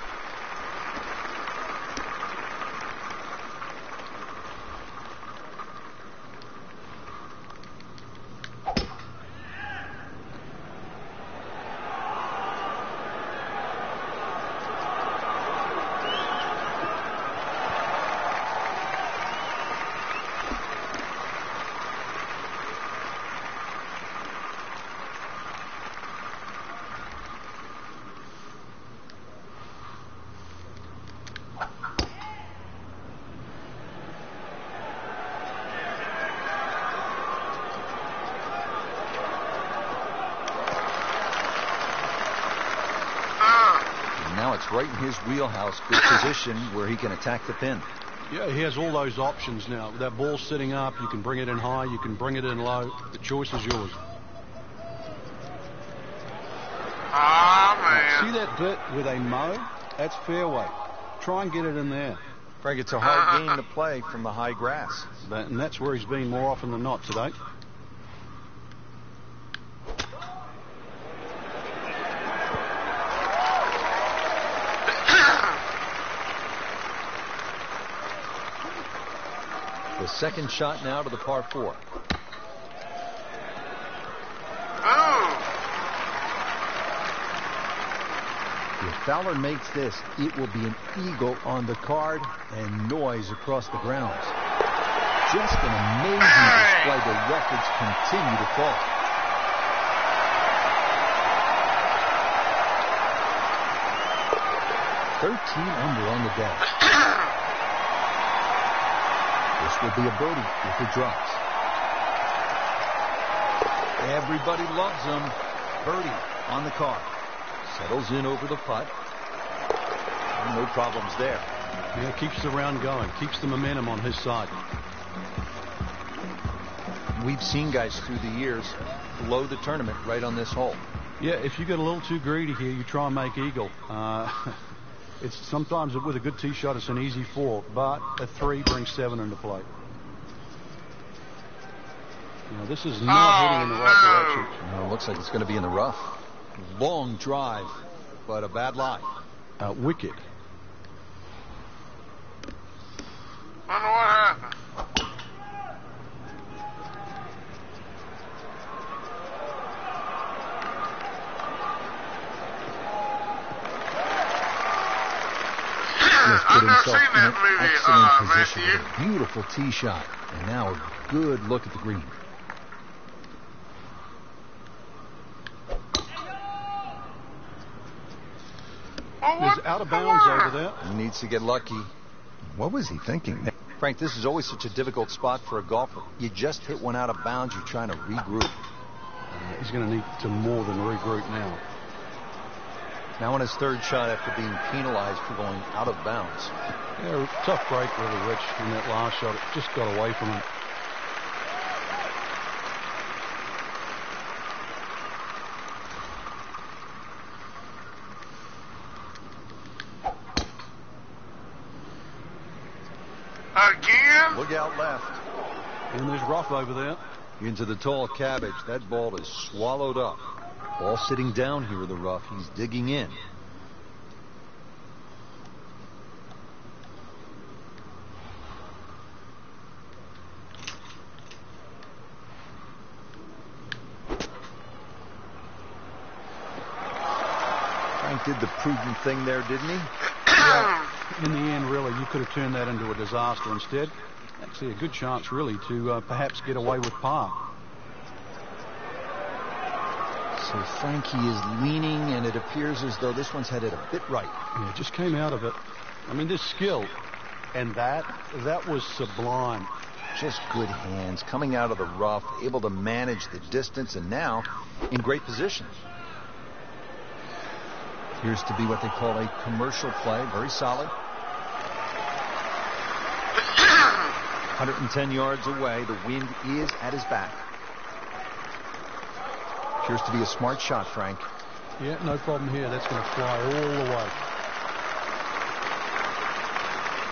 Now it's right in his wheelhouse. Good position where he can attack the pin. Yeah, he has all those options now. With that ball sitting up, you can bring it in high, you can bring it in low. The choice is yours. Ah, man. See that bit with a mow? That's fairway. Try and get it in there. Frank, it's a hard game to play from the high grass. And that's where he's been more often than not today. The second shot now to the par 4. If Fowler makes this, it will be an eagle on the card and noise across the grounds. Just an amazing display. The records continue to fall. under on the day. This will be a birdie if it drops. Everybody loves him. Birdie on the card. Settles in over the putt. No problems there. Yeah, keeps the round going. Keeps the momentum on his side. We've seen guys through the years blow the tournament right on this hole. Yeah, if you get a little too greedy here, you try and make eagle. It's sometimes with a good tee shot, it's an easy 4, but a 3 brings 7 into play. You know, this is not heading in the right direction. No, it looks like it's going to be in the rough. Long drive, but a bad lie. Wicked. I don't know what happened. Just put I've never himself seen in an that movie, excellent position. Matthew. With a beautiful tee shot, and now a good look at the green. Well, He's out of bounds over there. He needs to get lucky. What was he thinking? Frank, this is always such a difficult spot for a golfer. You just hit one out of bounds, you're trying to regroup. He's going to need to more than regroup now. Now on his third shot after being penalized for going out of bounds. Yeah, tough break really, Rich, in that last shot. It just got away from him. Again? Look out left. And there's rough over there. Into the tall cabbage. That ball is swallowed up. Ball sitting down here in the rough. He's digging in. Frank did the prudent thing there, didn't he? Yeah, in the end, really, you could have turned that into a disaster instead. Actually, a good chance, really, to perhaps get away with par. So Frankie is leaning, and it appears as though this one's headed a bit right. Yeah, just came out of it. I mean, this skill, and that was sublime. Just good hands, coming out of the rough, able to manage the distance, and now in great position. Appears to be what they call a commercial play. Very solid. 110 yards away. The wind is at his back. Appears to be a smart shot, Frank. Yeah, no problem here. That's going to fly all the way.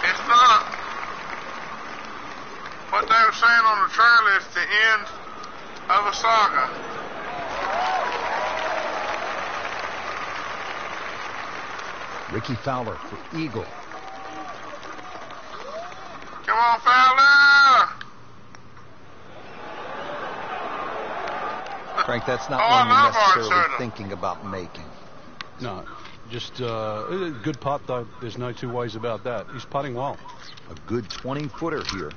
It's not what they were saying on the trail. It's the end of a saga. Ricky Fowler for eagle. Come on, Fowler! Frank, that's not Oh, one I you're love necessarily Arnsoda. thinking about making. No, just a good putt, though. There's no two ways about that. He's putting well. A good 20-footer here.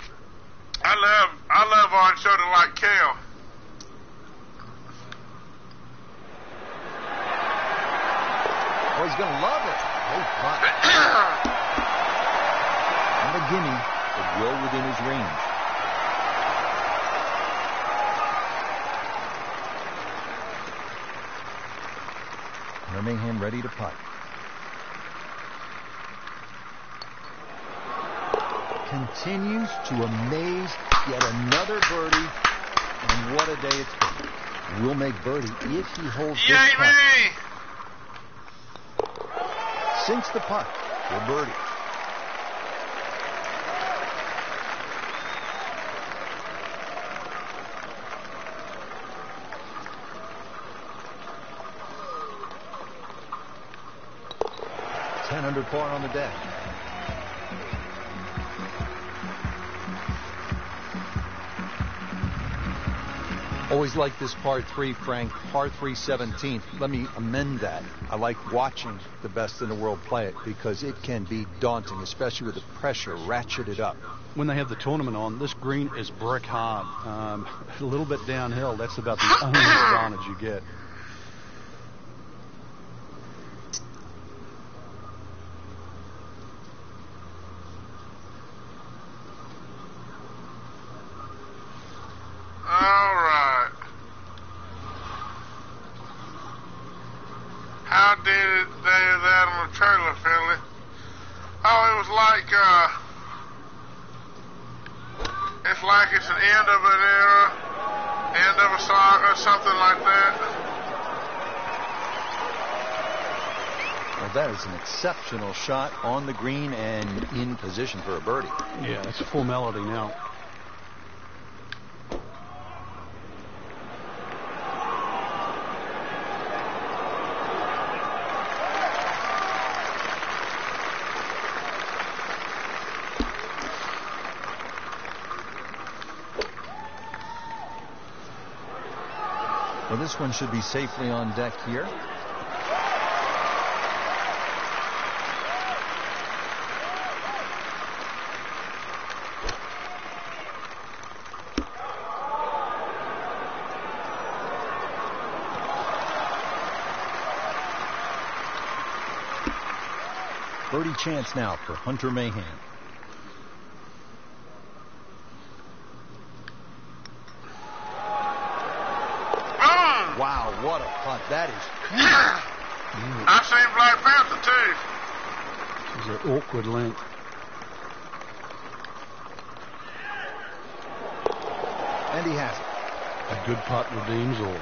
I love Arnsoda like kale. Oh, he's going to love it. Oh, putt. Not a gimme, but well within his range. Birmingham ready to putt. Continues to amaze. Yet another birdie. And what a day it's been. Will make birdie if he holds this Yay putt. me! Sinks the putt for birdie. Under par on the day. Always like this par 3, Frank. Par 3 17th. Let me amend that. I like watching the best in the world play it because it can be daunting, especially with the pressure ratcheted up. When they have the tournament on, this green is brick hard. A little bit downhill. That's about the only advantage you get. It's an end of an era, end of a saga, something like that. Well, that is an exceptional shot on the green and in position for a birdie. Yeah, it's a formality now. Well, this one should be safely on deck here. Birdie chance now for Hunter Mahan. Wow, what a putt. That is huge. I seem like Panther, too. It's an awkward length. And he has it. A good putt redeems all.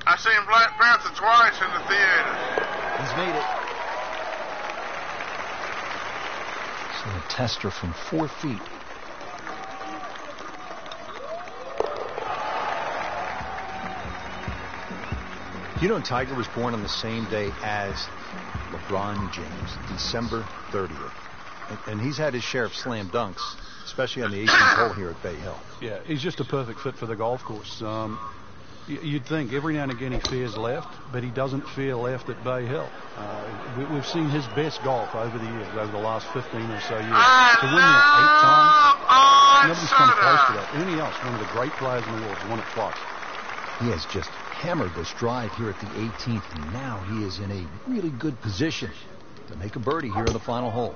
I seen Black Panther twice in the theater. He's made it. So a tester from 4 feet. You know, Tiger was born on the same day as LeBron James, December 30th. And he's had his share of slam dunks, especially on the 18th hole here at Bay Hill. Yeah, he's just a perfect fit for the golf course. You'd think every now and again he fears left, but he doesn't fear left at Bay Hill. We've seen his best golf over the years, over the last 15 or so years. To win that 8 times, nobody's come close to that. Anything else, one of the great players in the world, has won it twice. He has just hammered this drive here at the 18th, and now he is in a really good position to make a birdie here in the final hole.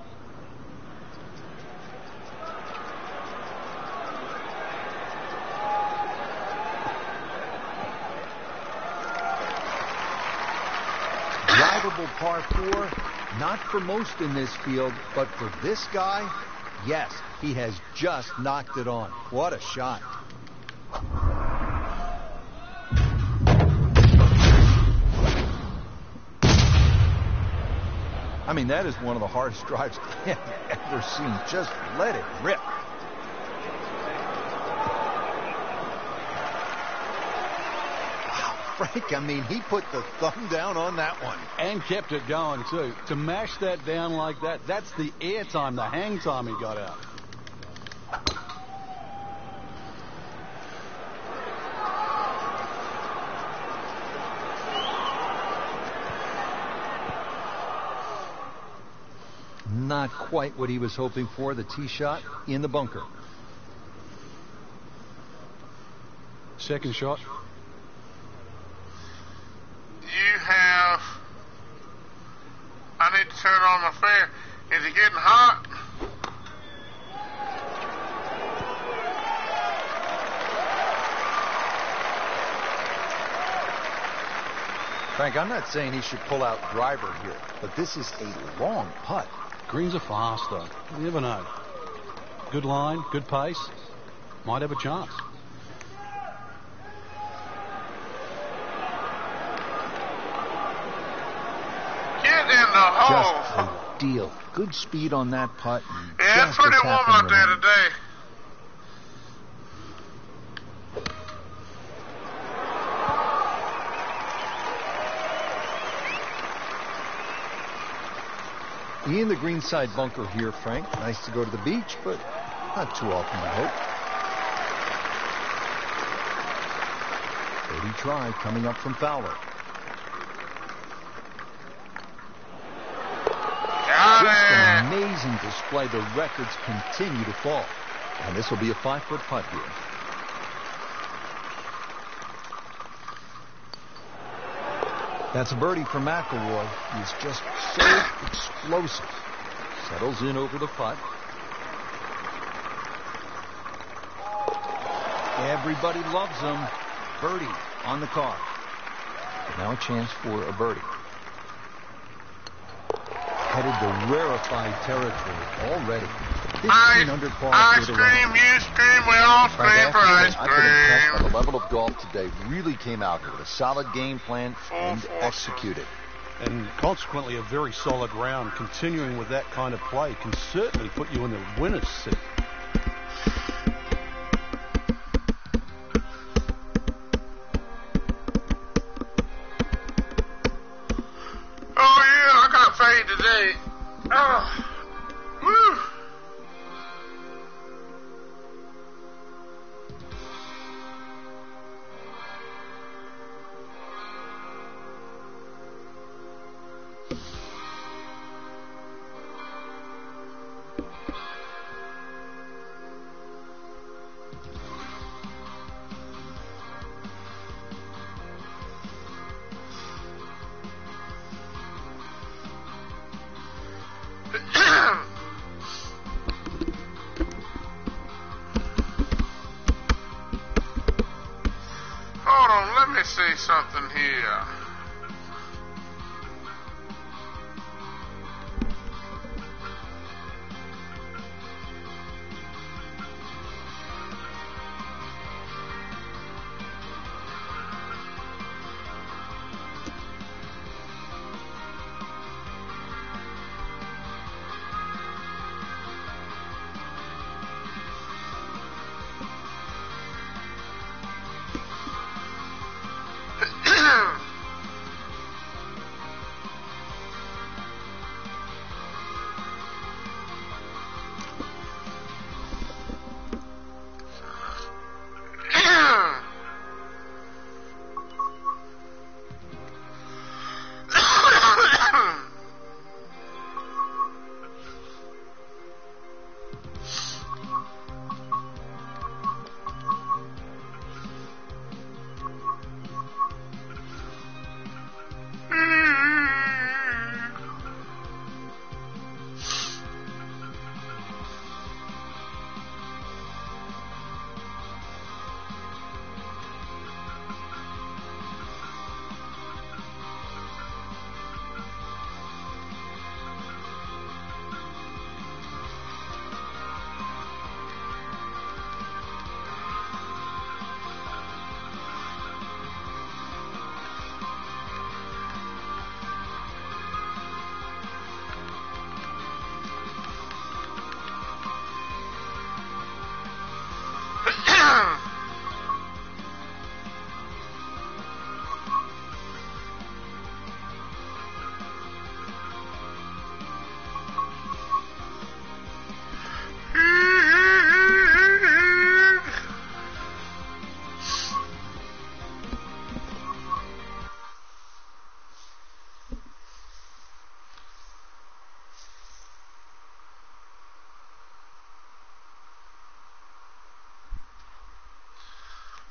Drivable par 4, not for most in this field, but for this guy, yes, he has just knocked it on. What a shot. I mean, that is one of the hardest drives I've ever seen. Just let it rip. Wow, Frank, I mean, he put the thumb down on that one. And kept it going, too. To mash that down like that, that's the air time, the hang time he got out. Not quite what he was hoping for. The tee shot in the bunker. Second shot. I need to turn on my fan. Is it getting hot? Frank, I'm not saying he should pull out driver here, but this is a long putt. Greens are fast, though. You never know. Good line, good pace. Might have a chance. Get in the hole. Just a deal. Good speed on that putt. Yeah, it's pretty warm out there today. In the greenside bunker here, Frank. Nice to go to the beach, but not too often, I hope. Birdie try coming up from Fowler. Just an amazing display. The records continue to fall. And this will be a 5-foot putt here. That's a birdie for McIlroy. He's just so explosive. Settles in over the putt. Everybody loves him. Birdie on the card. Now a chance for a birdie. Headed to rarefied territory already. 15 under par. Ice cream, you scream, we all scream for ice I've been impressed by cream. the level of golf today. Really came out here with a solid game plan and executed. And consequently, a very solid round. Continuing with that kind of play can certainly put you in the winner's seat. Oh, yeah, I got fade today. Oh, woo. let me see something here.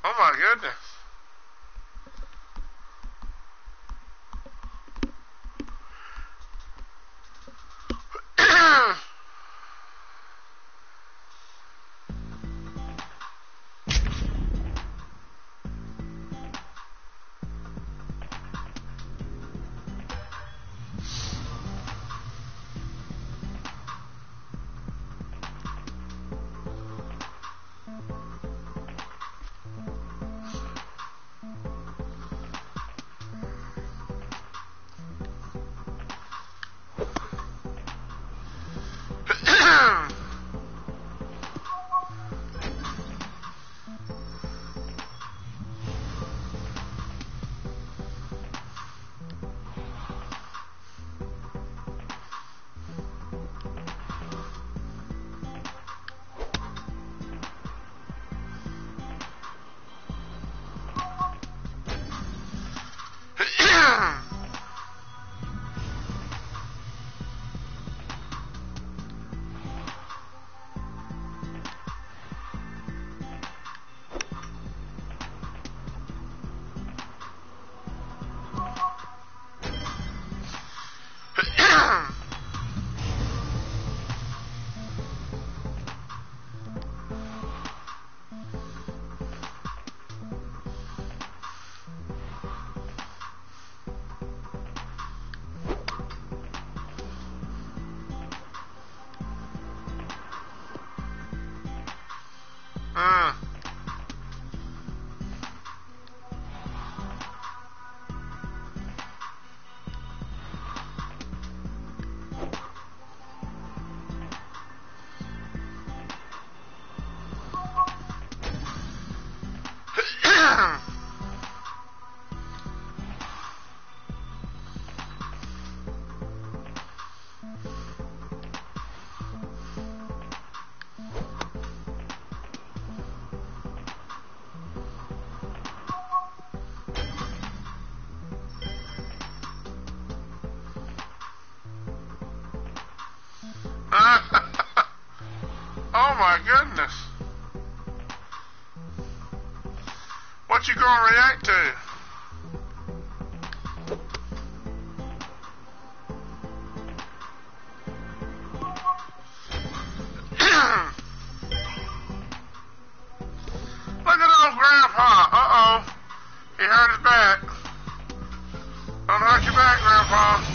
Oh my goodness. Oh my goodness. What you gonna react to? Look at old Grandpa. Uh-oh. He hurt his back. Don't hurt your back, Grandpa.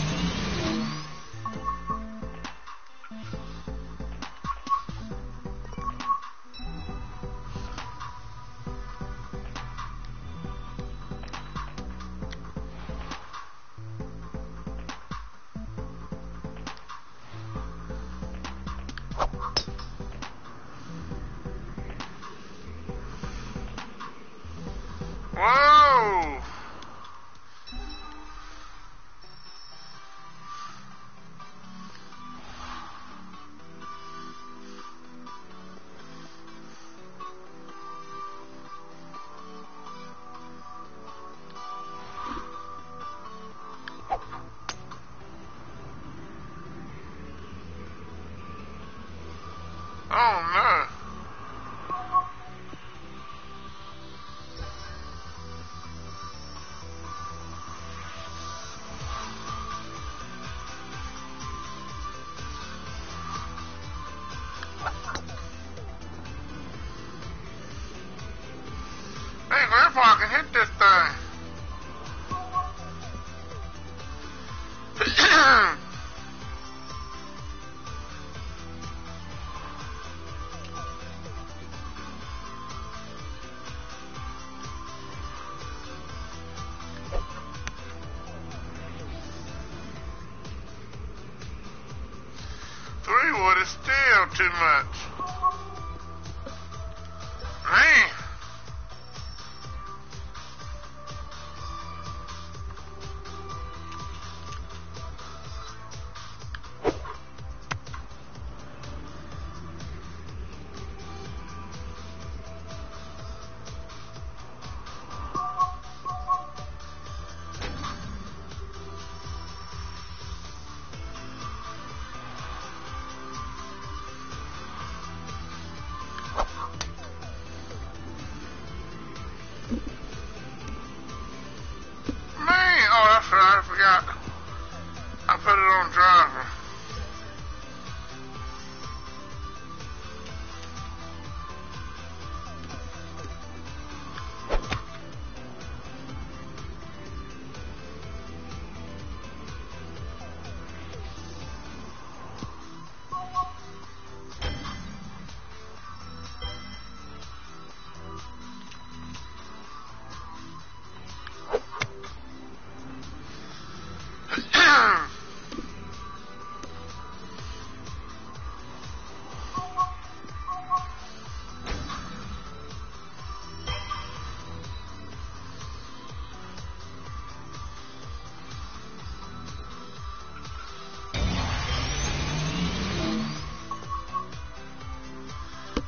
Whoa! Oh no. Hey, Grandpa can hit this thing. Three wood is still too much. Man. Oh, that's right, I forgot. I put it on driver.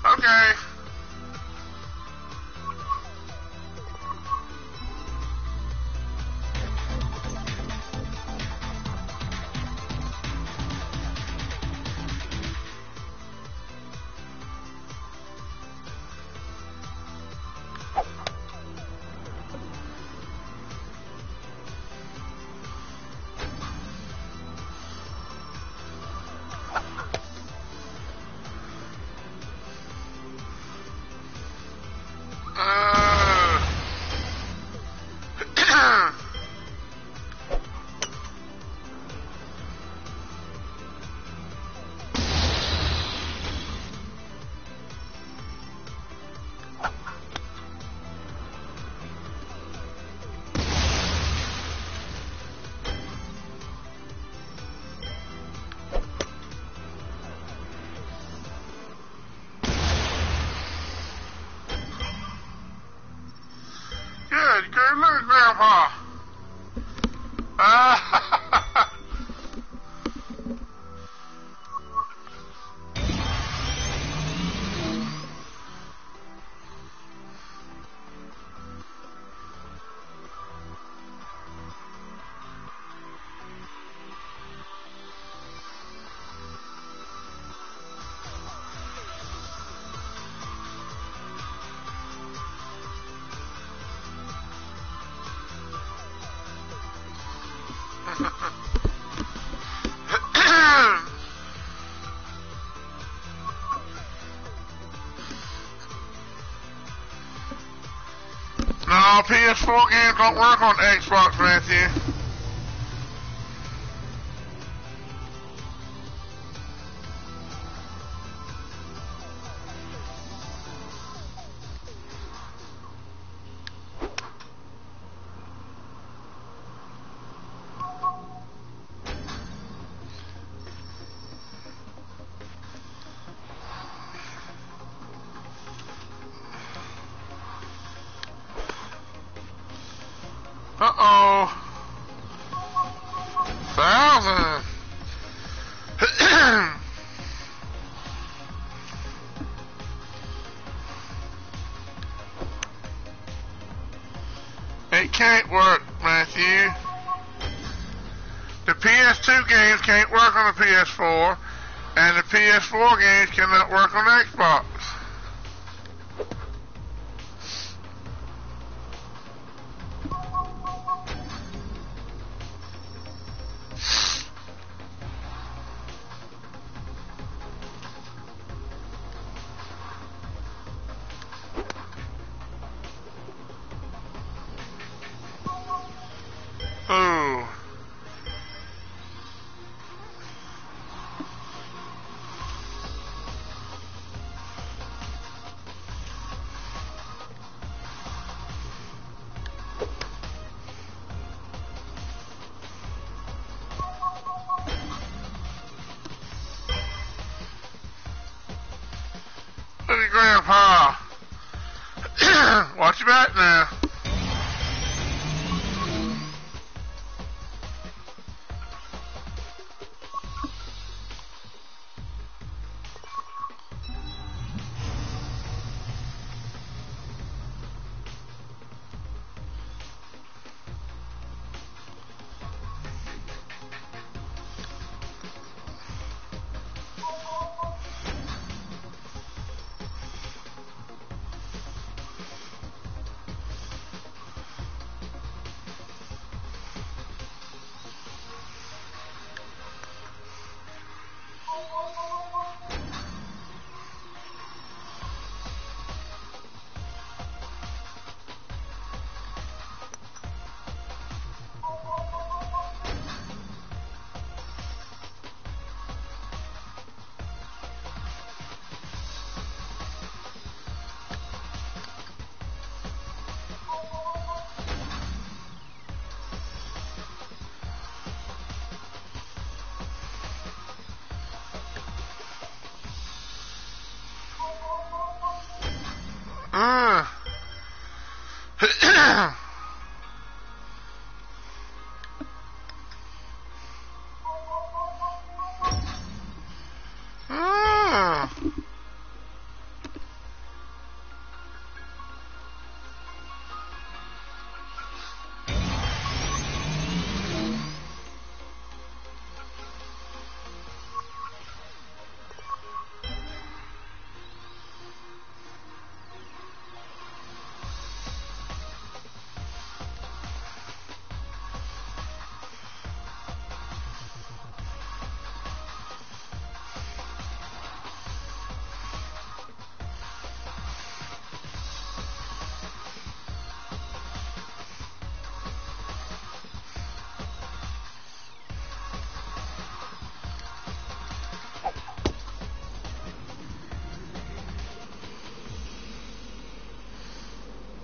Okay. Good, good. Look at Grandpa. No, PS4 games don't work on Xbox, Matthew. Uh-oh. 1,000. It can't work, Matthew. The PS2 games can't work on the PS4, and the PS4 games cannot work on Xbox. Ooh. Look at Grandpa. Watch your back now.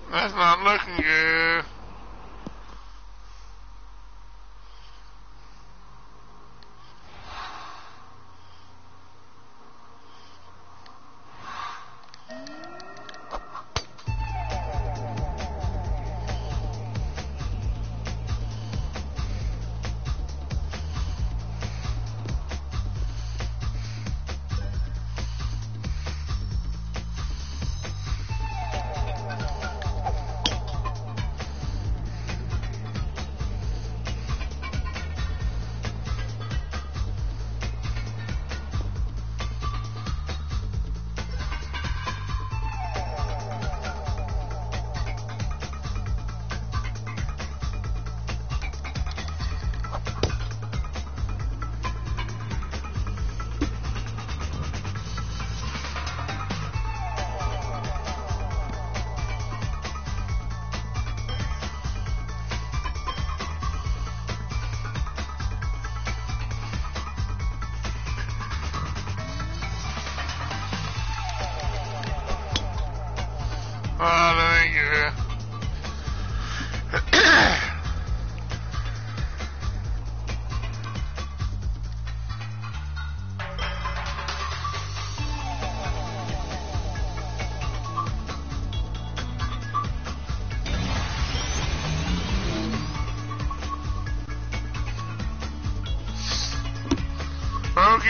That's not looking good.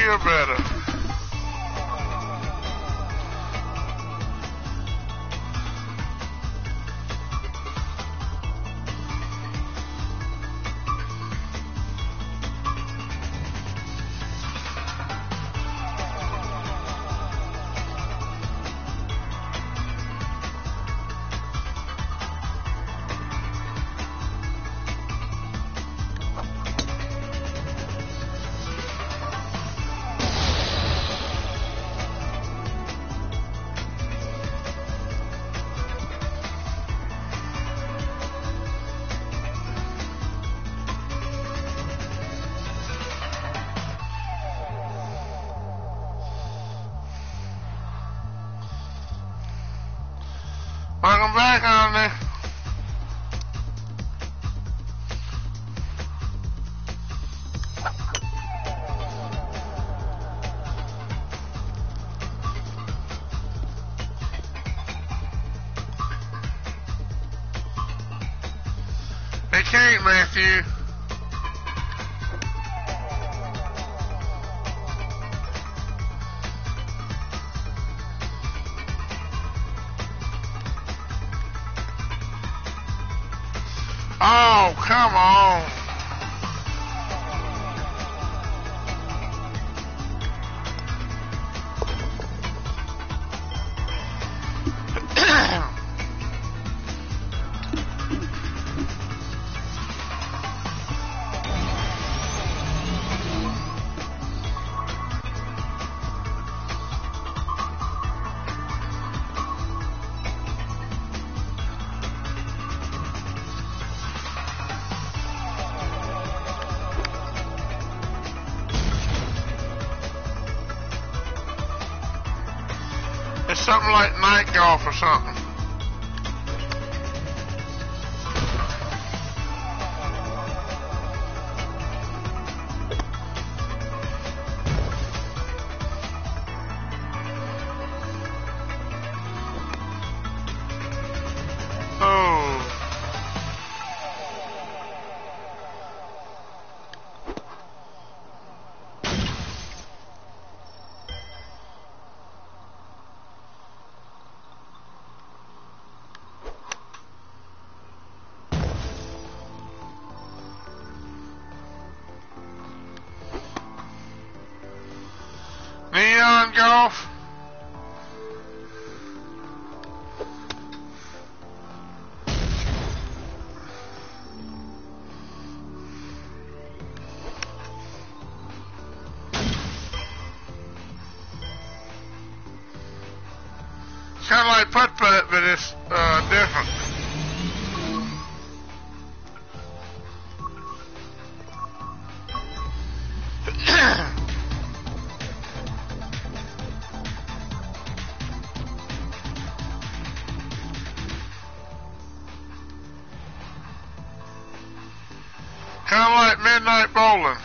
or better. Welcome back, honey. They can't, Matthew. Oh, come on. It's something like night golf or something. Neon golf. It's kind of like putt-putt, but it's different. Kind of like midnight bowling.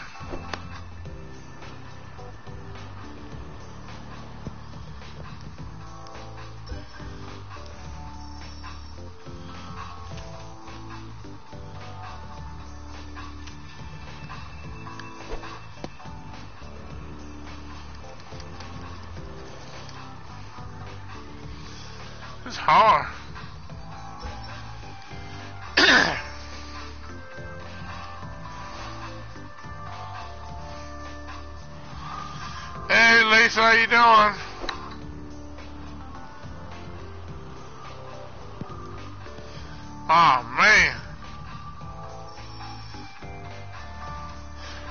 It's hard. Hey Lisa, how you doing? Oh man.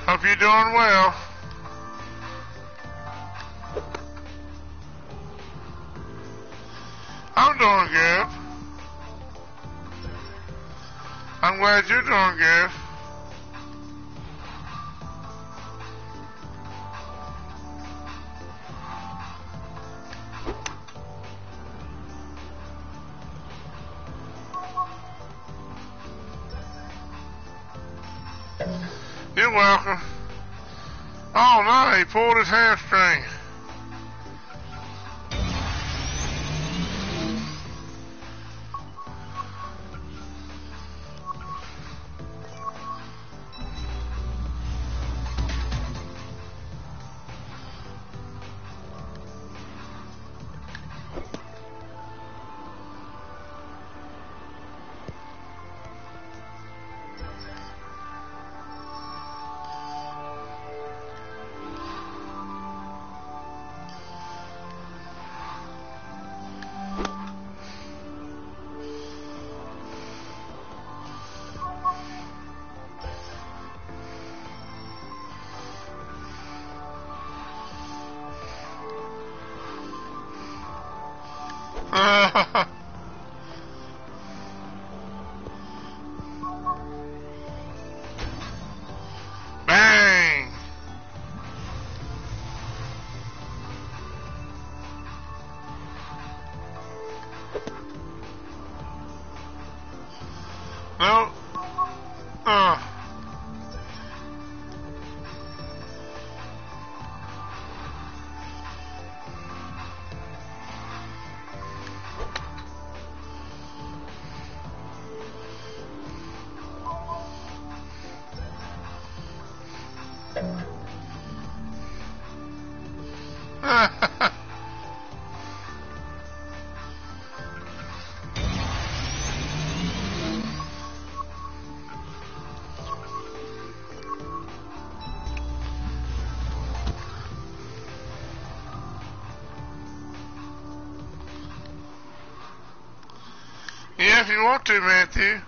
Hope you're doing well. I'm doing good. I'm glad you're doing good. You're welcome. Oh no, he pulled his hamstring. Bang! No. Yeah, if you want to, Matthew.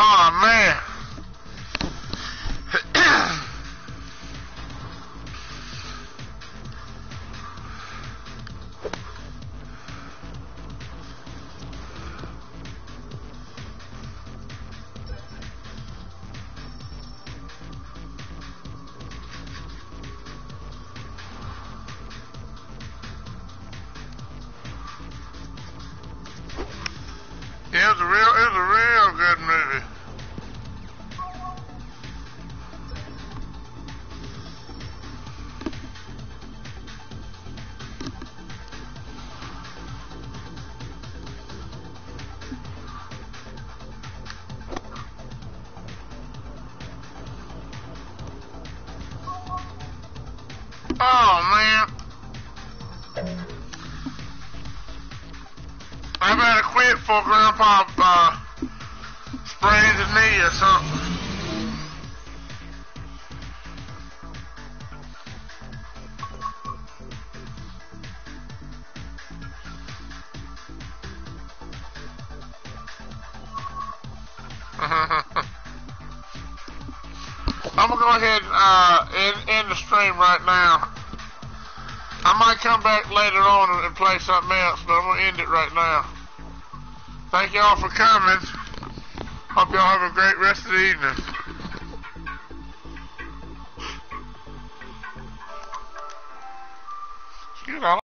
Oh, man. Yeah, it was a real good movie. Oh, man. I better quit before Grandpa sprains his knee or something. I'm going to go ahead and end the stream right now. I might come back later on and play something else, but I'm going to end it right now. Thank y'all for coming. Hope y'all have a great rest of the evening. Shoot,